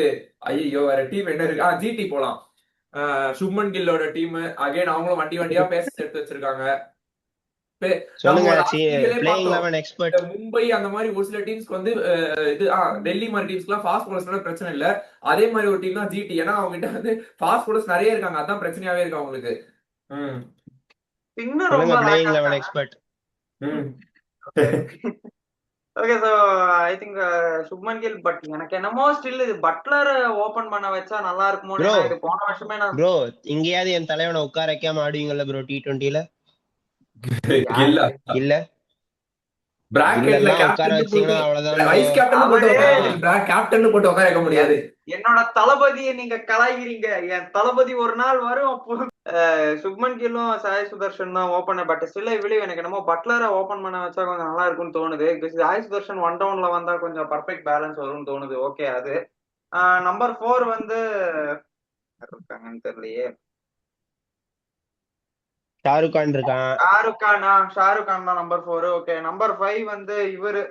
ஐயோ வேற டீம் என்ன இருக்கு? ஜிடி போலாம். சுப்மன் கில்லோட டீம் அகைன் அவங்களும் வண்டியா பேச எடுத்து வச்சிருக்காங்க. மும்பை அந்த மாதிரி ஒரு சில டீம்ஸ்க்கு வந்து இது டெல்லி மாதிரி டீம்ஸ்க்குலாம் ஃபாஸ்ட் பவுலர்ஸ் பிரச்சனை இல்ல. அதே மாதிரி ஒரு டீம் தான் ஜிடி. ஏன்னா அவங்க கிட்ட வந்து ஃபாஸ்ட் பவுலர்ஸ் நிறைய இருக்காங்க. அதான் பிரச்சனையாவே இருக்கு அவங்களுக்கு. Okay so I think Shubman Gill. But எனக்கு என்னமோ ஸ்டில் இது பட்லர் ஓபன் பண்ண வச்சா நல்லா இருக்குமோ. இது போன வருஷமே நான் ப்ரோ இங்கேயாவது என் தலைவனை உட்கார வைக்காம ஆடுவீங்கல்ல ப்ரோ T20ல? இல்ல என்னோட தளபதியை நீங்க கலாய்கிறீங்க. என் தளபதி ஒரு நாள் வரும். அப்போ சுப்மன் கில்லும் சாய் சுதர்ஷன் தான் open. But still I believe எனக்கு என்னமோ பட்லரை ஓபன் பண்ண வச்சா கொஞ்சம் நல்லா இருக்கும்னு தோணுது. சாய் சுதர்ஷன் 1 டவுன்ல வந்தா கொஞ்சம் பர்ஃபெக்ட் பேலன்ஸ் வரும்னு தோணுது. ஓகே அது நம்பர் 4 வந்து இருக்காங்கன்னு தெரியலையே. ஷாருக் கான் இருக்கான். ஷாருக் கான் தான் நம்பர் 4. ஓகே நம்பர் 5 வந்து இவரு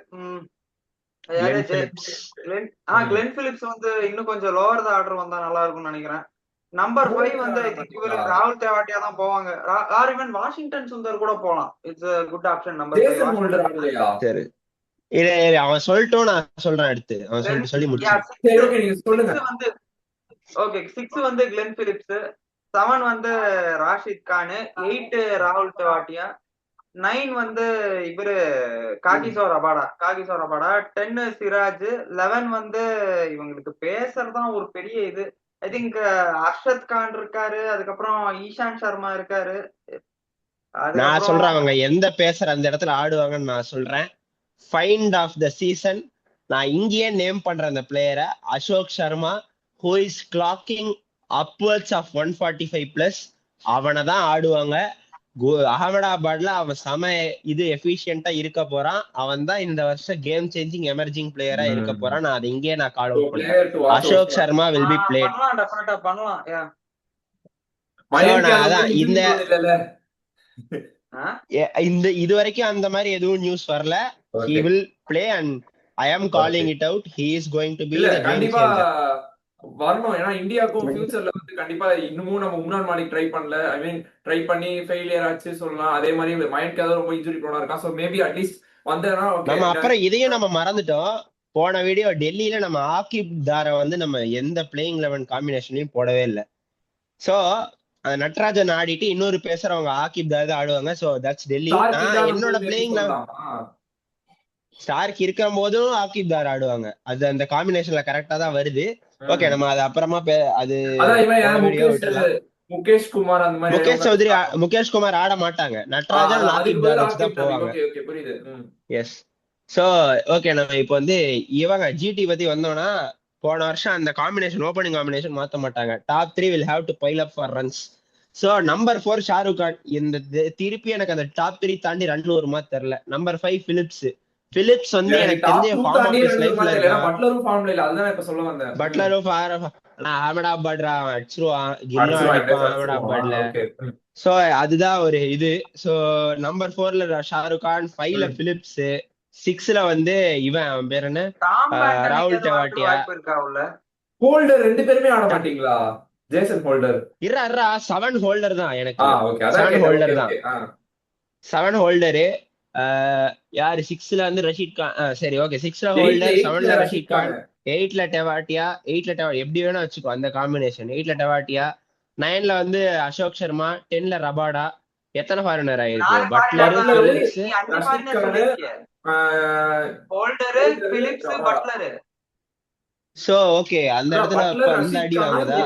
கிளென் பிலிப்ஸ் வந்து இன்னும் கொஞ்சம் லோவர் த ஆர்டர் வந்தா நல்லா இருக்கும்னு நினைக்கிறேன். நம்பர் 5 வந்து ஐ திங்க் இவரு ராகுல் தேவாட்டியா தான் போவாங்க. ஆர் ஈவன் வாஷிங்டன் சுந்தர் கூட போலாம். It's a good option. Number 5 சரி அவன் சொல்லிட்டோம். நான் சொல்றேன் அடுத்து அவன் சொல்லி முடிச்சு வந்து ஓகே 6 வந்து கிளென் பிலிப்ஸ், 7 வந்து ராஷித் கான், 8 ராகுல் தெவாட்டியா, 9 வந்து இவரு காகிசோர் ரபாடா, 10 சிராஜ், 11 வந்து இவங்களுக்கு பேசுறதுதான் ஒரு பெரிய இது. ஐ திங்க் அர்ஷத் கான் இருக்காரு. அதுக்கப்புறம் ஈஷான் சர்மா இருக்காரு. நான் சொல்றேன் அவங்க எந்த பேசுற அந்த இடத்துல ஆடுவாங்கன்னு நான் சொல்றேன். ஃபைண்ட் ஆஃப் த சீசன் நான் இங்கேயே நேம் பண்றேன் அந்த பிளேயரை. Ashok Sharma who is clocking upwards of 145+. அவனை தான் ஆடுவாங்க. அகமதாபாத்ல அவன் செம இது எஃபிஷியன்ட்டா இருக்க போறான். அவன் தான் இந்த வருஷம் கேம் சேஞ்சிங் எமர்ஜிங் பிளேயரா இருக்க போறான். நான் அதை இங்கே நான் கால் அவுட் பண்றேன். Ashok Sharma will be played. இந்த இது வரைக்கும் அந்த மாதிரி எதுவும் நியூஸ் வரல. he okay. will play and I am calling it out. He is going to be இல்ல the game கண்டிப்பா changer. வரணும். ஏன்னா இந்தியாவுக்கும் ஃபியூச்சர்ல வந்து கண்டிப்பா இன்னமும் நம்ம உம்ரான் மாலிக் ட்ரை பண்ணல. ஐ மீன் ட்ரை பண்ணி ஃபெயிலியர் ஆச்சு சொல்லலாம். அதே மாதிரி மயன்க் யாதவ் ரொம்ப இன்ஜுரி ப்ரோனா இருக்கான். சோ மேபி அட்லீஸ்ட் வந்தேன்னா ஓகே. நம்ம அப்புறம் இதையும் நம்ம மறந்துட்டோம். போன வீடியோ டெல்லியில நம்ம ஆகிப் தாரை வந்து நம்ம எந்த பிளேயிங் 11 காம்பினேஷன்லயும் போடவே இல்லை. சோ நட்ராஜன் ஆடிட்டு இன்னொரு பேசுறவங்க ஆகிப் தார் தான் ஆடுவாங்க. So that's Delhi. என்னோட பிளேயிங் ஸ்டார்க் இருக்கிற போதும் ஆகிப் தார் ஆடுவாங்க. அது அந்த காம்பினேஷன்ல கரெக்டா தான் வருது. ஓகே, நம்ம அது அப்புறமா அது வீடியோ விட்டுலாம். முகேஷ் குமார் அந்த மாதிரி முகேஷ் குமார் ஆட மாட்டாங்க. நட்ராஜன் ஆகிப் தார் வச்சு தான் போவாங்க. எஸ். சோ ஓகே, நம்ம இப்போ வந்து இவங்க ஜிடி பத்தி வந்தோம்னா, போன வருஷம் அந்த காம்பினேஷன் ஓப்பனிங் காம்பினேஷன் மாத்த மாட்டாங்க. Top 3 will have to pile up for runs. So number 4 Shahrukh Khan. இந்த திருப்பி எனக்கு அந்த டாப் 3 தாண்டி ரன் வருமா தெரியல. நம்பர் 5 பிலிப்ஸ் வந்து எனக்கு தெரிஞ்ச ஃபார்ம் ஆஃப் ஹிஸ் லைஃப்ல இருக்கான். பட்லரும் ஃபார்ம்ல இல்ல, அதுதான் இப்ப சொல்ல வந்தேன். பட்லரும் அஹமதாபாத் அடிச்சிருவான், கில்லும் அடிப்பான் அஹமதாபாத்ல. சோ அதுதான் ஒரு இது. சோ நம்பர் 4ல ஷாருக் கான், 5ல பிலிப்ஸ், 6ல வந்து இவன் பேர் என்ன, ராகுல் டெவாட்டியா. ஹோல்டர் 2 பேருமே ஆட மாட்டீங்களா? ஜேசன் ஹோல்டர் 7 ஹோல்டர் தான் எனக்கு. 7 ஹோல்டர் தான். 7 ஹோல்டரு. யாரு 6ல வந்து ரஷீத் கான். சரி ஓகே, 6ல ஹோல்டர், 7ல ரஷீத் கான், 8ல டெவாட்டியா. எப்படி வேணா வச்சுக்கோ அந்த காம்பினேஷன். 8ல டெவாட்டியா, 9ல வந்து அசோக் சர்மா, 10ல ரபாடா. எத்தனை ஃபாரினர் ஆயிருக்கு? பட்லர், பிலிப்ஸ், சோ ஓகே, அந்த இடத்துல அந்த அடி வாங்குதா?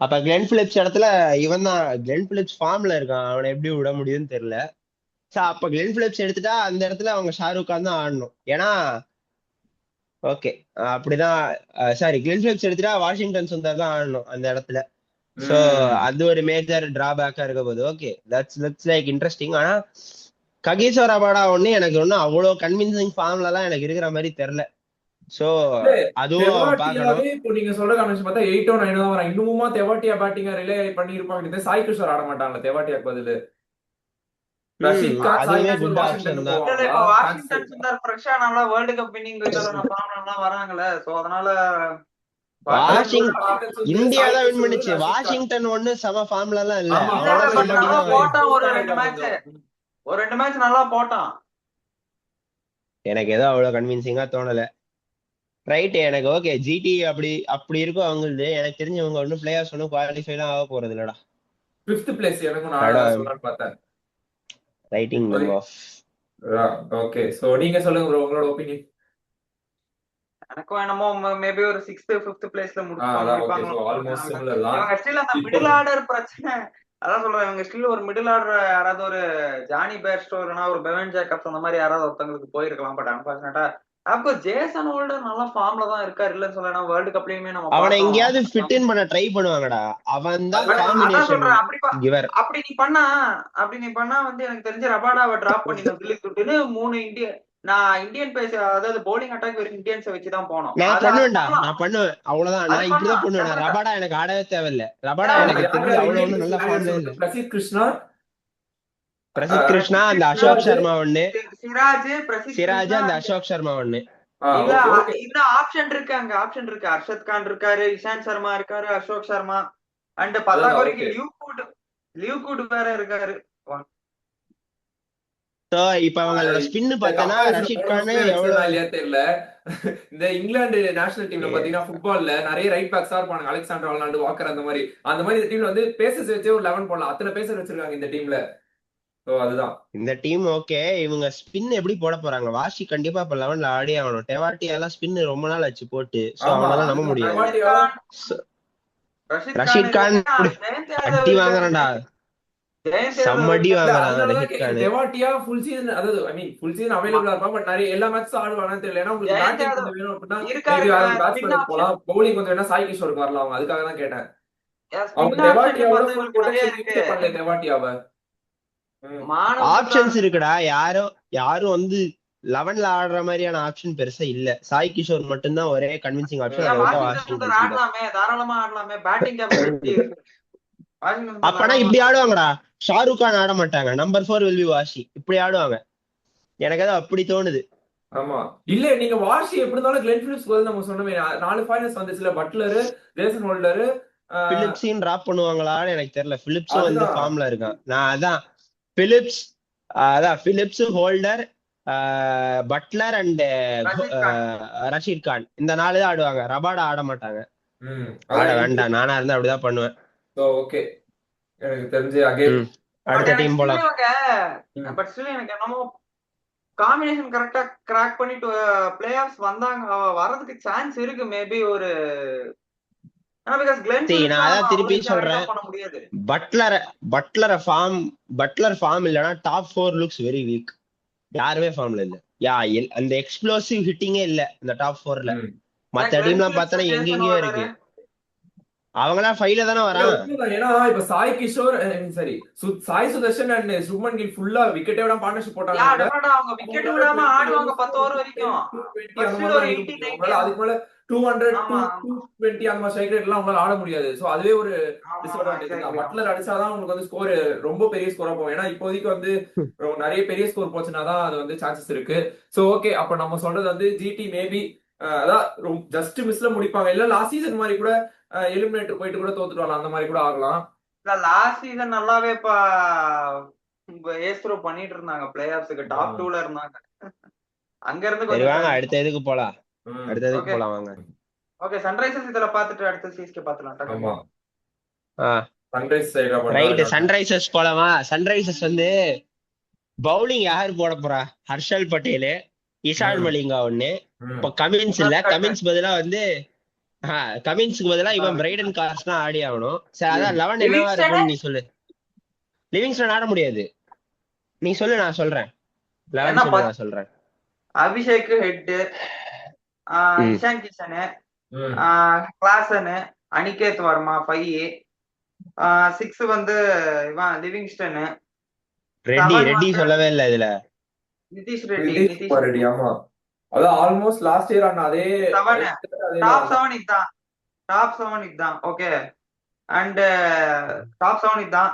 அப்ப கிளென் பிலிப்ஸ் இடத்துல இவன் தான். கிளென் பிலிப்ஸ் ஃபார்ம்ல இருக்கான், அவனை எப்படி விட முடியும்னு தெரியல. அப்ப கிளென் பிலிப்ஸ் எடுத்துட்டா அந்த இடத்துல அவங்க ஷாருக் கான் தான் ஆடணும். ஏன்னா ஓகே அப்படிதான். சாரி, கிளென் பிலிப்ஸ் எடுத்துட்டா வாஷிங்டன் சுந்தர் தான் ஆடணும் அந்த இடத்துல. சோ அது ஒரு மேஜர் டிராபேக்கா இருக்க போகுது. Okay, that's looks like interesting. ஆனா ககிசோ ரபாடா எனக்கு ஒன்னும் அவ்வளவு கன்வின்சிங் ஃபார்ம்ல எல்லாம் எனக்கு இருக்கிற மாதிரி தெரியல. சோ அதுவும் பாக்கணும். இப்போ நீங்க சொல்ற காம்பினேஷன் பார்த்தா 8 9 தான் வரும். இன்னுமா தெவாட்டியா பேட்டிங்கா ரிலே பண்ணி இருப்பாங்க. சாய் கிஷோர் ஆட மாட்டாங்கல தெவாட்டியாக்கு பதிலு. அதுவே குட் ஆப்ஷன் தான். வாஷிங்டன் சுந்தர் ஃப்ரெஷ்ஷா நல்லா வேர்ல்ட் கப் வின்னிங் ஃபார்ம்ல வராங்கல. சோ அதனால இந்தியா தான் வின் பண்ணுச்சு. வாஷிங்டன் ஒண்ணு சம ஃபார்ம்ல எல்லாம் இல்ல. ஒரு ரெண்டு மேட்ச் நல்லா போட்டான். எனக்கு ஏதோ அவ்வளவு கன்வின்சிங்கா தோணல. ரைட், எனக்கு ஓகே ஜிடி அப்படி இருக்கும் அவங்களுக்கு. எனக்கு தெரிஞ்சவங்க ஒன்னும் பிளேயர்ஸ் ஒன்னும் குவாலிஃபை எல்லாம் ஆக போறது இல்லடா. 5th பிளேஸ் எனக்கு நான் சொல்றேன் பார்த்தேன். Writing them off. Okay, so நீங்க சொல்லுங்க ப்ரோ, உங்களோட ஒபினியன். எனக்கும் என்னமோ மேபி ஒரு 6th 5th பிளேஸ்ல முடிப்பாங்க. சோ ஆல்மோஸ்ட் சிமிலர் தான். இவங்க ஸ்டில் அந்த மிடில் ஆர்டர் பிரச்சனை. அதான் சொல்றேன், இவங்க ஸ்டில் ஒரு மிடில் ஆர்டர் யாராவது ஒரு ஜானி பேர்ஸ்டோர்னா ஒரு பெவன் ஜேக்கப்ஸ் அந்த மாதிரி யாராவது ஒருத்தங்களுக்கு போயிருக்கலாம். பட் அன்பார்ச்சுனேட்டா அப்போ ஜேசன் ஹோல்டர் நல்ல ஃபார்ம்ல தான் இருக்காரு. இல்லன்னு சொல்லலாம், வேர்ல்ட் கப்லயுமே நம்ம அவனை எங்கயாவது ஃபிட் இன் பண்ண ட்ரை பண்ணுவாங்கடா. அவன் தான் காம்பினேஷன் கிவர். அப்படி நீ பண்ணா வந்து எனக்கு தெரிஞ்ச ரபாடாவை டிராப் பண்ணி தில்லிக்கு விட்டுன்னு 3 இந்தியன் பேஸ், அதாவது போலிங் அட்டாக் வெறும் இந்தியன்ஸ் வச்சுதான் போனோம். நான் பண்ணுவேன் அவ்வளவுதான். நான் இப்படிதான் பண்ணுவேன். ரபாடா எனக்கு ஆடவே தேவையில்லை. ரபாடா எனக்கு தெரிஞ்சு அவ்வளவு நல்ல ஃபார்ம்ல இல்ல. பிரசித் கிருஷ்ணா, அந்த அசோக் சர்மா ஒண்ணு, சிராஜ், அந்த அசோக் சர்மா ஒண்ணு. இன்னும் ஆப்ஷன் இருக்கு, அங்க ஆப்ஷன் இருக்கு. அர்ஷத் கான் இருக்காரு, இஷாந்த் சர்மா இருக்காரு, அசோக் சர்மா அண்ட் பத்தாக்குறைக்கு லியூகுட் வேற இருக்காரு. இப்ப அவங்களோட ஸ்பின் பார்த்தனா ரஷீத் கான் எவ்வளவு தெரியல. இந்த இங்கிலாந்து நேஷனல் டீம்ல பாத்தீங்கன்னா ஃபுட்பால்ல நிறைய ரைட் பேக்ஸா இருப்பாங்க. அலெக்சாண்டர் ஆர்னால்டு, வாக்கர், அந்த மாதிரி இந்த டீம்ல வந்து பேசர்ஸ் வச்சே ஒரு 11 போடலாம். அத்தனை பேசர் வச்சிருக்காங்க இந்த டீம்ல. சோ அதுதான் இந்த டீம். ஓகே, இவங்க ஸ்பின் எப்படி போட போறாங்க? வாஷி கண்டிப்பா இப்ப 11ல ஆடி ஆகணும். டெவாட்டியா எல்லாம் ஸ்பின் ரொம்ப நாள் ஆச்சு போட்டு. சோ அவனால நம்ப முடியாது. ரஷீத் கான் அடி வாங்குறான்டா, சம்மடி வாங்குறாங்க ரஷீத் கான். டெவாட்டியா ஃபுல் சீசன், அதாவது ஐ மீன் ஃபுல் சீசன் அவைலபிளா இருப்பான். பட் நிறைய எல்லா மேட்சும் ஆடுவானு தெரியல. ஏன்னா உங்களுக்கு பேட்டிங் கொஞ்சம் வேணும் அப்படின்னா பேட்ஸ்மேன் போலாம், பவுலிங் கொஞ்சம் வேணா சாய் கிஷோருக்கு வரலாம். அவங்க அதுக்காக தான் கேட்டேன். அவங்க டெவாட்டியாவோட ஃபுல் பொட்டன்ஷியல் யூஸ் பண்ணல. டெவாட்டியாவை ஆப்ஷன்ஸ் இருக்குடா. யாரும் வந்து 11ல ஆடுற மாதிரியான ஆப்ஷன் பெருசா இல்ல. சாய் கிஷோர் மட்டும்தான் ஒரே கன்வின்சிங் ஆப்ஷன். தாராளமா ஆடலாமே. பேட்டிங் கேப்பபிலிட்டி வாஷிங்டன் அப்பனா இப்படி ஆடுவாங்கடா. ஷாருக் கான் ஆட மாட்டாங்க. Number 4 will be washi. இப்படி ஆடுவாங்க. எனக்கு அது அப்படி தோணுது. ஆமா இல்ல நீங்க வாஷி எப்படி இருந்தாலும் கிளென் பிலிப்ஸ்க்கு வந்து நம்ம சொன்னமே 4 ஃபைனல்ஸ் வந்துச்சுல, பட்லர், ஜேசன் ஹோல்டர். பிலிப்ஸையும் டிராப் பண்ணுவாங்களான்னு எனக்கு தெரியல. பிலிப்ஸும் வந்து அதுதான் ஃபார்ம்ல இருக்கான். நான் அதான் Phillips Phillips, Holder, Buttler and Rashid Khan. Rashid Khan இந்த 4 தான் ஆடுவாங்க. ரபாடா ஆட மாட்டாங்க. ஆட அதான் வேண்டாம். நானா இருந்தா அப்படிதான் பண்ணுவேன். ஓகே எனக்கு தெரிஞ்சு அகைன் ம். அடுத்த டீம் போலாம். பட் ஸ்டில் எனக்கு என்னமோ காம்பினேஷன் கரெக்டா கிராக் பண்ணிட்டு பிளே ஆஃப்ஸ் வந்தாங்க, வரதுக்கு சான்ஸ் இருக்கு மேபி ஒரு. ஆனா பிகாஸ் கிளென் நான் பிலிப்ஸ் அதான் திருப்பி அவ்வளவு சொல்றேன். பண்ண முடியாது. பட்லர் ஃபார்ம் இல்லனா டாப் 4 லுக்ஸ் வெரி வீக். யாருமே ஃபார்ம்ல இல்ல. அந்த எக்ஸ்ப்ளோசிவ் ஹிட்டிங்கே இல்ல இந்த டாப் 4ல. மத்த டீம்லாம் பார்த்தா எங்கெங்கயோ இருக்கு. அவங்களாம் 5ல தானே வரான். ஏன்னா இப்ப சாய் கிஷோர் சரி சாய் சுதர்ஷன் அண்ட் சுப்மன் கில் ஃபுல்லா விக்கெட்டே விடாம பார்ட்னர்ஷிப் போட்டாங்க. அவங்க விக்கெட் விடாம ஆடுவாங்க 10 ஓவர் வரைக்கும். அதுக்கு மேல 200 220 அந்த மாதிரி ஸ்ட்ரைக் ரேட்லாம் அவங்களால ஆட முடியாது. சோ அதுவே ஒரு டிஸ்அட்வான்டேஜ் தான். பட்லர் அடிச்சாதான் உங்களுக்கு வந்து ஸ்கோர் ரொம்ப பெரிய ஸ்கோரா போகும். ஏன்னா இப்போதைக்கு வந்து நிறைய பெரிய ஸ்கோர் போச்சுன்னா தான் அது வந்து சான்சஸ் இருக்கு. சோ ஓகே அப்ப நம்ம சொல்றது வந்து ஜிடி மேபி அதான் ஜஸ்ட் மிஸ்ல முடிப்பாங்க. இல்ல லாஸ்ட் சீசன் மாதிரி கூட எலிமினேட்டர் போயிட்டு கூட தோத்துட்டு வரலாம். அந்த மாதிரி கூட ஆகலாம். லாஸ்ட் சீசன் நல்லாவே ஏஸ் த்ரோ பண்ணிட்டு இருந்தாங்க. பிளே ஆஃப்ஸ்க்கு டாப் 2ல இருந்தாங்க. அங்க இருந்து கொஞ்சம் வாங்க அடுத்த இதுக்கு போலாம். அடுத்ததுக்கு போலாம் வாங்க. ஓகே சன்ரைசர்ஸ் இதல பார்த்துட்டு அடுத்து சிஎஸ்கே பார்க்கலாம். ஆமா சன்ரைஸ் சைடுல ரைட் சன்ரைசர்ஸ் போலாமா? சன்ரைசர்ஸ் வந்து பவுலிங் யார் போட போறா? ஹர்ஷல் பட்டேல், இஷான் மலிங்கா ஒண்ணு. இப்ப கமின்ஸ் இல்ல. கமின்ஸ் பதிலா வந்து கமின்ஸ்க்கு பதிலா இவன் பிரைடன் கார்ஸ் தான் ஆடி ஆகணும். சரி அதான் 11 என்னவா இருக்கும் நீ சொல்லு. லிவிங்ஸ்டன் ஆட முடியாது. நீ சொல்லு நான் சொல்றேன். 11 நான் சொல்றேன். அபிஷேக் ஹெட், இஷான் கிஷன், கிளாசன், அனிகேத் வர்மா 5, 6 வந்து இவன் லிவிங்ஸ்டன். ரெட்டி சொல்லவே இல்ல இதுல. நிதிஷ் ரெட்டி. ஆமா அதான் ஆல்மோஸ்ட் லாஸ்ட் இயர் ஆன அதே டாப் 7 இதான். டாப் 7 இதான். ஓகே அண்ட் டாப் 7 இதான்.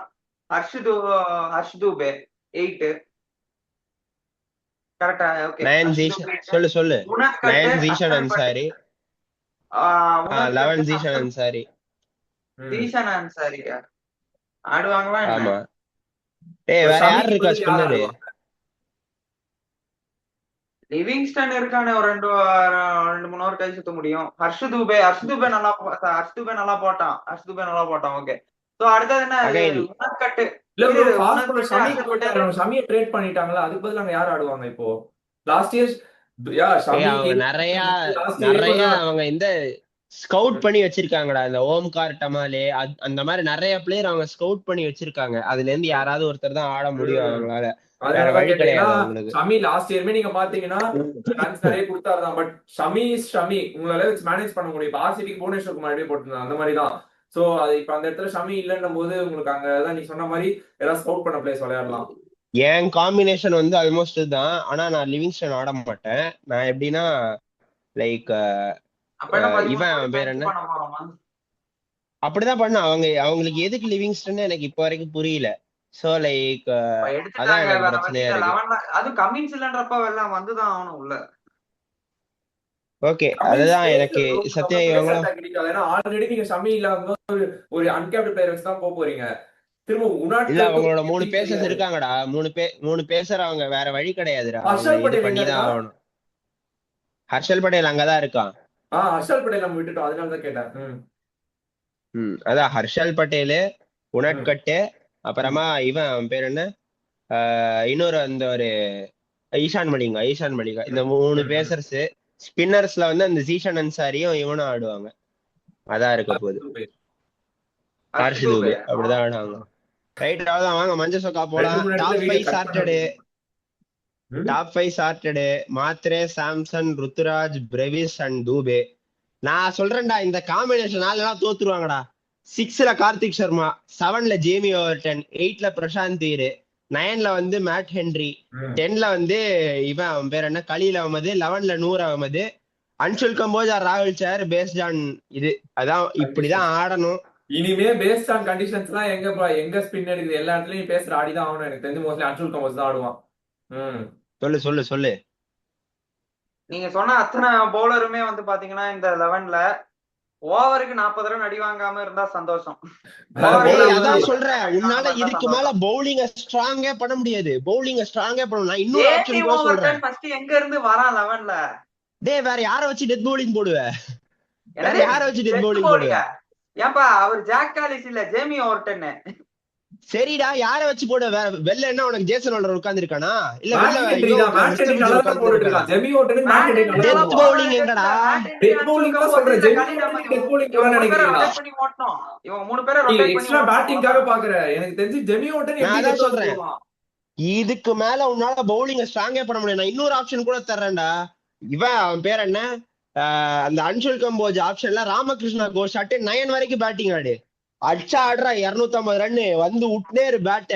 ஹர்ஷ் தூபே 8 கரெக்ட்டா? ஓகே 9 சொல்லு 9 ஜீஷன் அன்சாரி, 11 ஜீஷன் அன்சாரி. ஜீஷன் அன்சாரி ஆடுவாங்களா? ஆமா. வேற யார் இருக்கா ஸ்பின்னர்? லிவிங்ஸ்டன் இருக்கானே ஒரு 2-3 ஓவர் கை சுத்த முடியும். ஹர்ஷ் தூபே நல்லா போட்டான். ஓகே சோ அடுத்தது என்ன? உனக்கட்டு ஷமியை ட்ரேட் பண்ணிட்டாங்களா? அதுக்கு பதிலா அங்க யார் ஆடுவாங்க இப்போ? லாஸ்ட் இயர் நிறைய அவங்க இந்த ஸ்கவுட் பண்ணி வச்சிருக்காங்கடா. இந்த ஓம்கார் டமாலே அந்த மாதிரி நிறைய பிளேயர் அவங்க ஸ்கவுட் பண்ணி வச்சிருக்காங்க. அதுல இருந்து யாராவது ஒருத்தர் தான் ஆட முடியும் அவங்களால. வேற வழி கிடையாது. ஷமி லாஸ்ட் இயர்மே நீங்க பாத்தீங்கன்னா ரன்ஸ் நிறைய கொடுத்தாருதான். பட் ஷமி உங்களால மேனேஜ் பண்ண முடியும். ஆர்சிபிக்கு புவனேஸ்வர் குமார் போட்டிருந்தாங்க அந்த மாதிரி தான். சோ அது இப்ப அந்த இடத்துல ஷமி இல்லன்னும் போது உங்களுக்கு அங்கதான் நீ சொன்ன மாதிரி ஏதாவது ஸ்கவுட் பண்ண பிளேஸ் விளையாடலாம். என் காம்பினேஷன் வந்து ஆல்மோஸ்ட் தான். ஆனா நான் லிவிங்ஸ்டன் ஆட மாட்டேன். நான் எப்படின்னா லைக் இவன் பேர் என்ன அப்படிதான் பண்ண. அவங்களுக்கு எதுக்கு லிவிங்ஸ்டன் எனக்கு இப்ப வரைக்கும் புரியல. சோ லைக் அதான் எனக்கு பிரச்சனையா இருக்கு. அது கமின்ஸ் இல்லன்றப்ப எல்லாம் வந்துதான் ஆகணும் உள்ள. ஓகே அதுதான் எனக்கு சத்யா இவங்களும் ஆல்ரெடி நீங்க ஷமி இல்லாம ஒரு அன்கேப்டு பிளேயர் வச்சு தான் போறீங்க. திரும்ப இல்ல அவங்களோட 3 பேசர்ஸ் இருக்காங்கடா. 3 பேசர் அவங்க வேற வழி கிடையாதுடா. பண்ணிதான் ஆகணும். ஹர்ஷல் பட்டேல் அங்கதான் இருக்கான். ஹர்ஷல் பட்டேல் நம்ம விட்டுட்டோம். அதனாலதான் கேட்டேன். அதான் ஹர்ஷல் பட்டேல், உனட்கட்டு, அப்புறமா இவன் பேர் என்ன இன்னொரு அந்த ஒரு ஈஷான் மலிங்கா. இந்த 3 பேசர்ஸ். ஸ்பின்னர்ஸ்ல வந்து அந்த ஜீஷன் அன்சாரியும் இவனும் ஆடுவாங்க. அதான் இருக்க போகுது. ஹர்ஷ் தூபே அப்படிதான் ஆடுவாங்க. ரைட் அவ்வளவுதான். வாங்க மஞ்சள் சொக்கா போலாம். Top 5 sorted Mhatre, Samson, Ruturaj, Brevis and Dube. நான் சொல்றேன்டா இந்த காம்பினேஷன் 4 தோத்துருவாங்கடா. 6ல கார்த்திக் சர்மா, 7ல ஜேமி ஓவர்டன், 8ல பிரசாந்த் தீர், 9ல வந்து மேட் ஹென்ரி, 10ல வந்து இவன் அவன் பேர் என்ன கலீல் அகமது, 11ல நூர் அகமது, அன்சுல் கம்போஜ், ராகுல் சார், பேஸ்ட் ஆன் இது. அதான் இப்படிதான் ஆடணும். இனிமே பேஸ்ட் ஆன் கண்டிஷன்ஸ் எல்லாம் எங்க ஸ்பின் எடுக்குது எல்லா இடத்துலயும் பேசுற ஆடிதான் ஆகணும். எனக்கு தெரிஞ்சு மோஸ்ட்லி அன்சுல் கம்போஸ் தான் ஆடுவான். சொல்லு சொல்லு சொல்லு. நீங்க சொன்ன அத்தனை பவுலருமே வந்து பாத்தீங்கன்னா இந்த 11ல ஓவருக்கு 40 ரன் அடி வாங்காம இருந்தா சந்தோஷம். அதான் சொல்றேன், உன்னால இதுக்கு மேல பவுலிங்க ஸ்ட்ராங்கே பண்ண முடியாது. பவுலிங்க ஸ்ட்ராங்கே பண்ணணும். நான் இன்னொரு ஆப்ஷன் கூட சொல்றேன். ஃபர்ஸ்ட் எங்க இருந்து வரான் 11ல? டேய் வேற யார வச்சு டெத் பவுலிங் போடுவ? வேற யார வச்சு டெத் பவுலிங் போடுவ? ஏன்பா அவர் ஜாக் காலிஸ் இல்ல ஜேமி ஓவர்டன். சரிடா, யார வச்சு போட? வெள்ள என்ன உனக்கு ஜேசன் ஹோல்டர் உட்கார்ந்து இருக்கானா? இல்ல டெத் பவுலிங் எங்கடா? டெத் பவுலிங் தான் சொல்றேன். டெத் பவுலிங் எவன நினைக்கிறீங்களா? இவங்க மூணு பேரை ரொட்டேட் பண்ணி எக்ஸ்ட்ரா பேட்டிங்காக பாக்குறேன். எனக்கு தெரிஞ்சு ஜெமி ஓட்டன் நான் அதான் சொல்றேன், இதுக்கு மேல உன்னால பவுலிங்க ஸ்ட்ராங்கே பண்ண முடியாது. நான் இன்னொரு ஆப்ஷன் கூட தர்றேன்டா. இவன் அவன் பேர் என்ன, அந்த அன்சுல் கம்போஜ் ஆப்ஷன்ல ராமகிருஷ்ணா கோஷாட்டு 9 வரைக்கும் பேட்டிங் ஆடு. அடிச்சா ஆடுறா 250 ரன் வந்து உட்னேரு பேட்.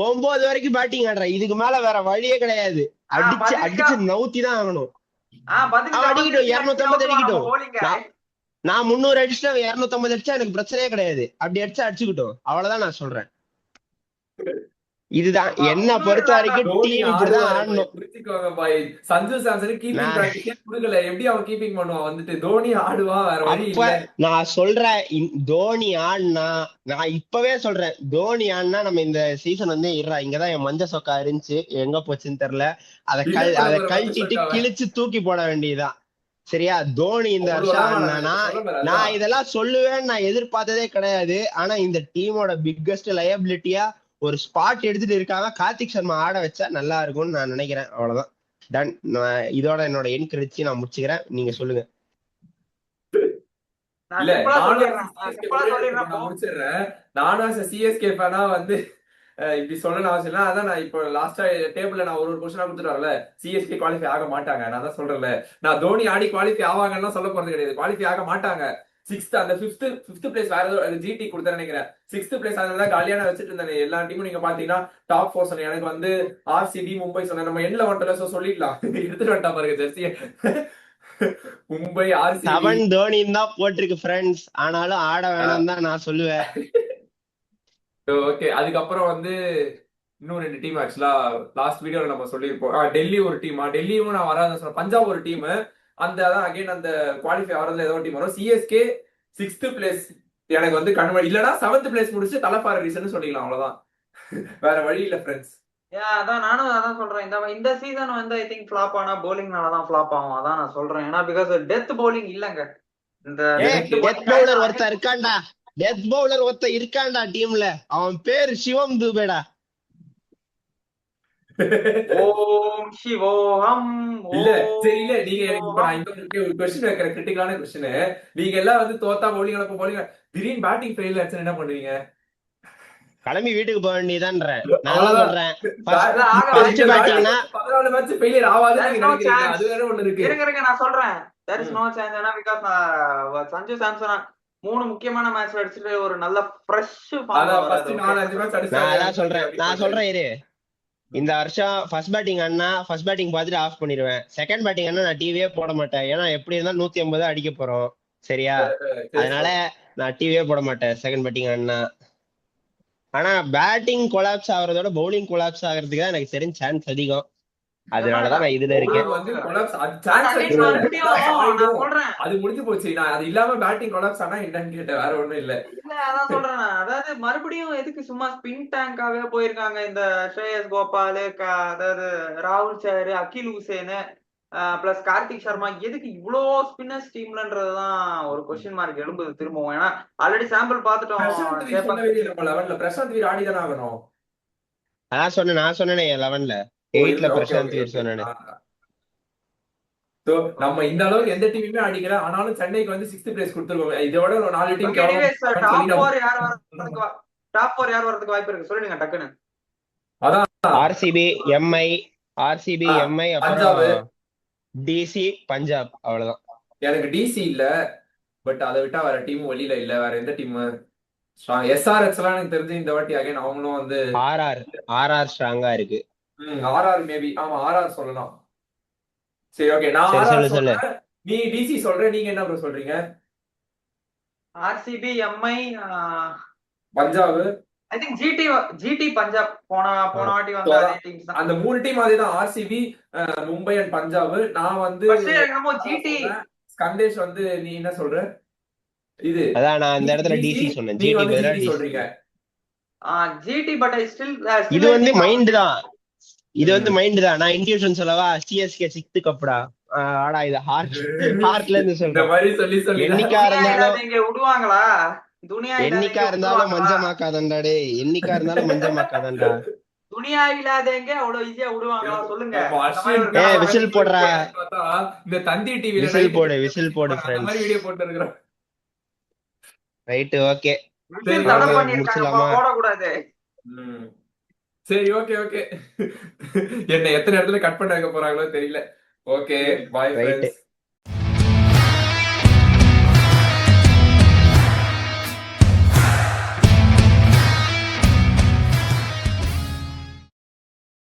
ஒன்பது வரைக்கும் பேட்டிங் ஆடுற. இதுக்கு மேல வேற வழியே கிடையாது. அடிச்சு அடிச்சு நவுத்தி தான் ஆகணும். அடிக்கட்டும் 250 அடிக்கட்டும். நான் 300 அடிச்சுட்டா 250 அடிச்சா எனக்கு பிரச்சனையே கிடையாது. அப்படி அடிச்சா அடிச்சுக்கிட்டோம், அவ்வளவுதான் நான் சொல்றேன். இதுதான் என்ன பொறுத்த வரைக்கும் டீம் இப்படிதான் ஆடணும். சஞ்சு சாம்சன் கீப்பிங் பிராக்டிஸ் கொடுக்கல. எப்படி அவன் கீப்பிங் பண்ணுவான்? வந்துட்டு தோனி ஆடுவான், வேற வழி இல்ல. நான் சொல்றேன், தோனி ஆடுனா, நான் இப்பவே சொல்றேன், தோனி ஆடுனா நம்ம இந்த சீசன் வந்து இங்கதான் என் மஞ்ச சொக்கா இருந்துச்சு, எங்க போச்சுன்னு தெரியல. அதை கழட்டிட்டு கிழிச்சு தூக்கி போட வேண்டியதுதான். சரியா? தோனி இந்த வருஷம் ஆடினா நான் இதெல்லாம் சொல்லுவேன்னு நான் எதிர்பார்த்ததே கிடையாது. ஆனா இந்த டீமோட பிக்கஸ்ட் லயபிலிட்டியா ஒரு ஸ்பாட் எடுத்துட்டு இருக்காங்க. கார்த்திக் சர்மா ஆட வச்சா நல்லா இருக்கும்னு நான் நினைக்கிறேன். அவ்வளவுதான், டன். இதோட என்னோட என்கரேஜ் நான் முடிச்சுக்கிறேன். நீங்க சொல்லுங்க. நானும் சிஎஸ்கே ஃபேனா வந்து இப்படி சொல்லணும் அவசியம் இல்லை. அதான் நான் இப்போ லாஸ்டா டேபிள்ல நான் ஒரு கொஸ்டினா கொடுத்துட்டு வரல, சிஎஸ்கே குவாலிஃபை ஆக மாட்டாங்க. நான் தான் சொல்றேன்ல, நான் தோனி ஆடி குவாலிஃபை ஆவாங்கன்னு சொல்ல போறது கிடையாது. குவாலிஃபை ஆக மாட்டாங்க. அந்த ஃபிஃப்த் பிளேஸ் வேற ஏதோ ஜிடி கொடுத்தா நினைக்கிறேன். 6th பிளேஸ் அதனால காலியான வச்சுட்டு இருந்தேன். எல்லா டீமும் நீங்க பாத்தீங்கன்னா டாப் 4 சொன்னேன். எனக்கு வந்து ஆர்சிபி மும்பை சொன்னேன். நம்ம எண்ணில் வந்துட்டல சொல்லிடலாம். எடுத்துட்டு வந்துட்டா பாருங்க ஜெர்சிய. மும்பை ஆர்சிபி 7 தோனி தான் போட்டிருக்கு ஃப்ரெண்ட்ஸ். ஆனாலும் ஆட வேணாம் தான் நான் சொல்லுவேன். ஓகே, அதுக்கப்புறம் வந்து இன்னும் 2 டீம் ஆக்சுவலா லாஸ்ட் வீடியோல நம்ம சொல்லியிருப்போம். டெல்லி ஒரு டீமா, டெல்லியும் நான் வராத சொன்னேன். பஞ்சாப் ஒரு டீம், அந்த அதான் அகைன் அந்த குவாலிஃபை ஆறதுல ஏதோ டீம் வரும். சிஎஸ்கே 6th பிளேஸ் எனக்கு வந்து கண்வழி இல்லனா 7th பிளேஸ் முடிச்சு தலைப்பார ரீசன் சொல்லிக்கலாம். அவ்வளவுதான், வேற வழி இல்ல ஃப்ரெண்ட்ஸ். அதான் நானும் அதான் சொல்றேன். இந்த சீசன் வந்து ஐ திங்க் ஃபிளாப் ஆனா பவுலிங்னாலதான் ஃபிளாப் ஆகும். அதான் நான் சொல்றேன். ஏன்னா பிகாஸ் டெத் பவுலிங் இல்லங்க. இந்த டெத் பவுலர் ஒருத்தர் இருக்காண்டா, டெத் பவுலர் ஒருத்தர் இருக்காண்டா டீம்ல. அவன் பேர் சிவம் துபேடா. ஓம் சிவோகம். இல்ல சரி, இல்ல நீங்க எனக்கு இப்ப நான் ஒரு क्वेश्चन வைக்கிற கிரிட்டிக்கலான क्वेश्चन. நீங்க எல்லாம் வந்து தோத்தா பவுலிங் அனுப்ப போலீங்க, திடீர்னு பேட்டிங் ஃபெயில் ஆச்சுன்னா என்ன பண்ணுவீங்க? கிளம்பி வீட்டுக்கு போக வேண்டியதான்றேன். நான் சொல்றேன், ஃபர்ஸ்ட் பேட்டிங்னா 14 மேட்ச் ஃபெயிலியர் ஆவாதுன்னு நீங்க நினைக்கிறீங்க. அது வேற ஒண்ணு இருக்கு. இருங்க நான் சொல்றேன். There is no chance. ஏன்னா பிகாஸ் சஞ்சு சாம்சன் 3 முக்கியமான மேட்ச் அடிச்சிட்டு ஒரு நல்ல ஃப்ரெஷ் ஃபார்ம். ஃபர்ஸ்ட் 4-5 மேட்ச் அடிச்சாங்க. நான் சொல்றேன் இரு. இந்த வருஷம் ஃபர்ஸ்ட் பேட்டிங் ஆனா ஃபர்ஸ்ட் பேட்டிங் பார்த்துட்டு ஆஃப் பண்ணிடுவேன். செகண்ட் பேட்டிங் ஆனா நான் டிவியே போட மாட்டேன். ஏன்னா எப்படி இருந்தாலும் 180 அடிக்க போறோம். சரியா? அதனால நான் டிவியே போட மாட்டேன் செகண்ட் பேட்டிங் ஆனா. ஆனா பேட்டிங் கொலாப்ஸ் ஆகுறதோட பவுலிங் கொலாப்ஸ் ஆகிறதுக்கு தான் எனக்கு தெரிஞ்ச சான்ஸ் அதிகம். அதனாலதான் நான் இதுல இருக்கேன். அது முடிஞ்சு போச்சு. நான் அது இல்லாம பேட்டிங் கொலாப்ஸ் ஆனா என்னன்னு கேட்டேன், வேற ஒண்ணும் இல்ல. அதான் சொல்றேன். அதாவது மறுபடியும் எதுக்கு சும்மா ஸ்பின் டேங்காவே போயிருக்காங்க இந்த ஸ்ரேயஸ் கோபால், அதாவது ராகுல் சார், அகில் ஹுசேன் பிளஸ் கார்த்திக் சர்மா. எதுக்கு இவ்வளோ ஸ்பின்னர்ஸ் டீம்லன்றதுதான் ஒரு கொஸ்டின் மார்க் எழும்புது திரும்பவும். ஏன்னா ஆல்ரெடி சாம்பிள் பாத்துட்டோம். பிரசாந்த் வீர் ஆடிதான் ஆகணும். அதான் நான் சொன்னேன் 11ல 8ல பிரசாந்த் வீர் சொன்னேன். நம்ம இந்த அளவுக்கு எந்த டீமுமே அடிக்கல. ஆனாலும் சென்னைக்கு வந்து 6th பிளேஸ் கொடுத்துருக்கோம். இதோட ஒரு 4 டீம் டாப் 4 யார் வரதுக்கு வாய்ப்பு இருக்கு சொல்லுங்க டக்குன்னு. அதான் ஆர்சிபி, எம்ஐ, அப்புறம் டிசி, பஞ்சாப். அவ்வளவுதான். எனக்கு டிசி இல்ல, பட் அதை விட்டா வேற டீம் வெளியில இல்ல. வேற எந்த டீம் எஸ்ஆர்எச் எல்லாம் எனக்கு தெரிஞ்சு இந்த வாட்டி அகைன் அவங்களும் வந்து ஆர்ஆர் ஸ்ட்ராங்கா இருக்கு. ஆர்ஆர் மேபி, ஆமா ஆர்ஆர் சொல்லலாம். சரி ஓகே, நான் சரி ஆர்ஆர் சொல்லு சொல்லு. சொல்றேன், நீ டிசி சொல்ற, நீங்க என்ன ப்ரோ சொல்றீங்க? RCB, MI, Punjab. I think GT Punjab போன வாட்டி So வந்த அதே அதான், டீம்ஸ் தான். அந்த 3 டீம் அதேதான், ஆர்சிபி, மும்பை அண்ட் பஞ்சாப். நான் வந்து ஃபர்ஸ்ட் என்னமோ ஜிடி ஸ்கந்தேஷ் வந்து, நீ என்ன சொல்ற? இது அதான் நான் அந்த இடத்துல DC, டிசி சொன்னேன். நீங்க ஜிடி வந்து பதிலா ஜிடி டிசி. சொல்றீங்க. ஜிடி பட் ஐ ஸ்டில் இது வந்து மைண்ட் தான். இது வந்து மைண்ட் தான். நான் இன்ட்யூஷன் சொல்லவா? CSK 6th கப்டா. ஆடா இது ஹார்ட்ல இருந்து இந்த சொல்றேன். மாதிரி சொல்லி என்னைக்கா இருந்தாலும் இங்க விடுவாங்களா? துனியா என்னைக்கா இருந்தாலும் மஞ்சமாக்காதண்டா டேய். என்னைக்கா இருந்தாலும் மஞ்சமாக்காதண்டா. துனியா இல்லாதவங்க அவ்வளவு ஈஸியா விடுவாங்களா சொல்லுங்க. நம்ம அந்த மாதிரி ஒரு ஏய், கதை விசில் போடுறா. பார்த்தா இந்த தந்தி டிவில விசில் போடு அந்த ஃப்ரெண்ட்ஸ். மாதிரி வீடியோ போட்டு இருக்கிறோம். Right, okay. விசில் தடை பண்ணிருக்காங்க, போடக்கூடாது. சரி ஓகே ஓகே. என்ன எத்தனை இடத்துல கட் பண்ண வைக்க போறாங்களோ தெரியல. ஓகே, பாய் ரைட். ஃப்ரெண்ட்ஸ்.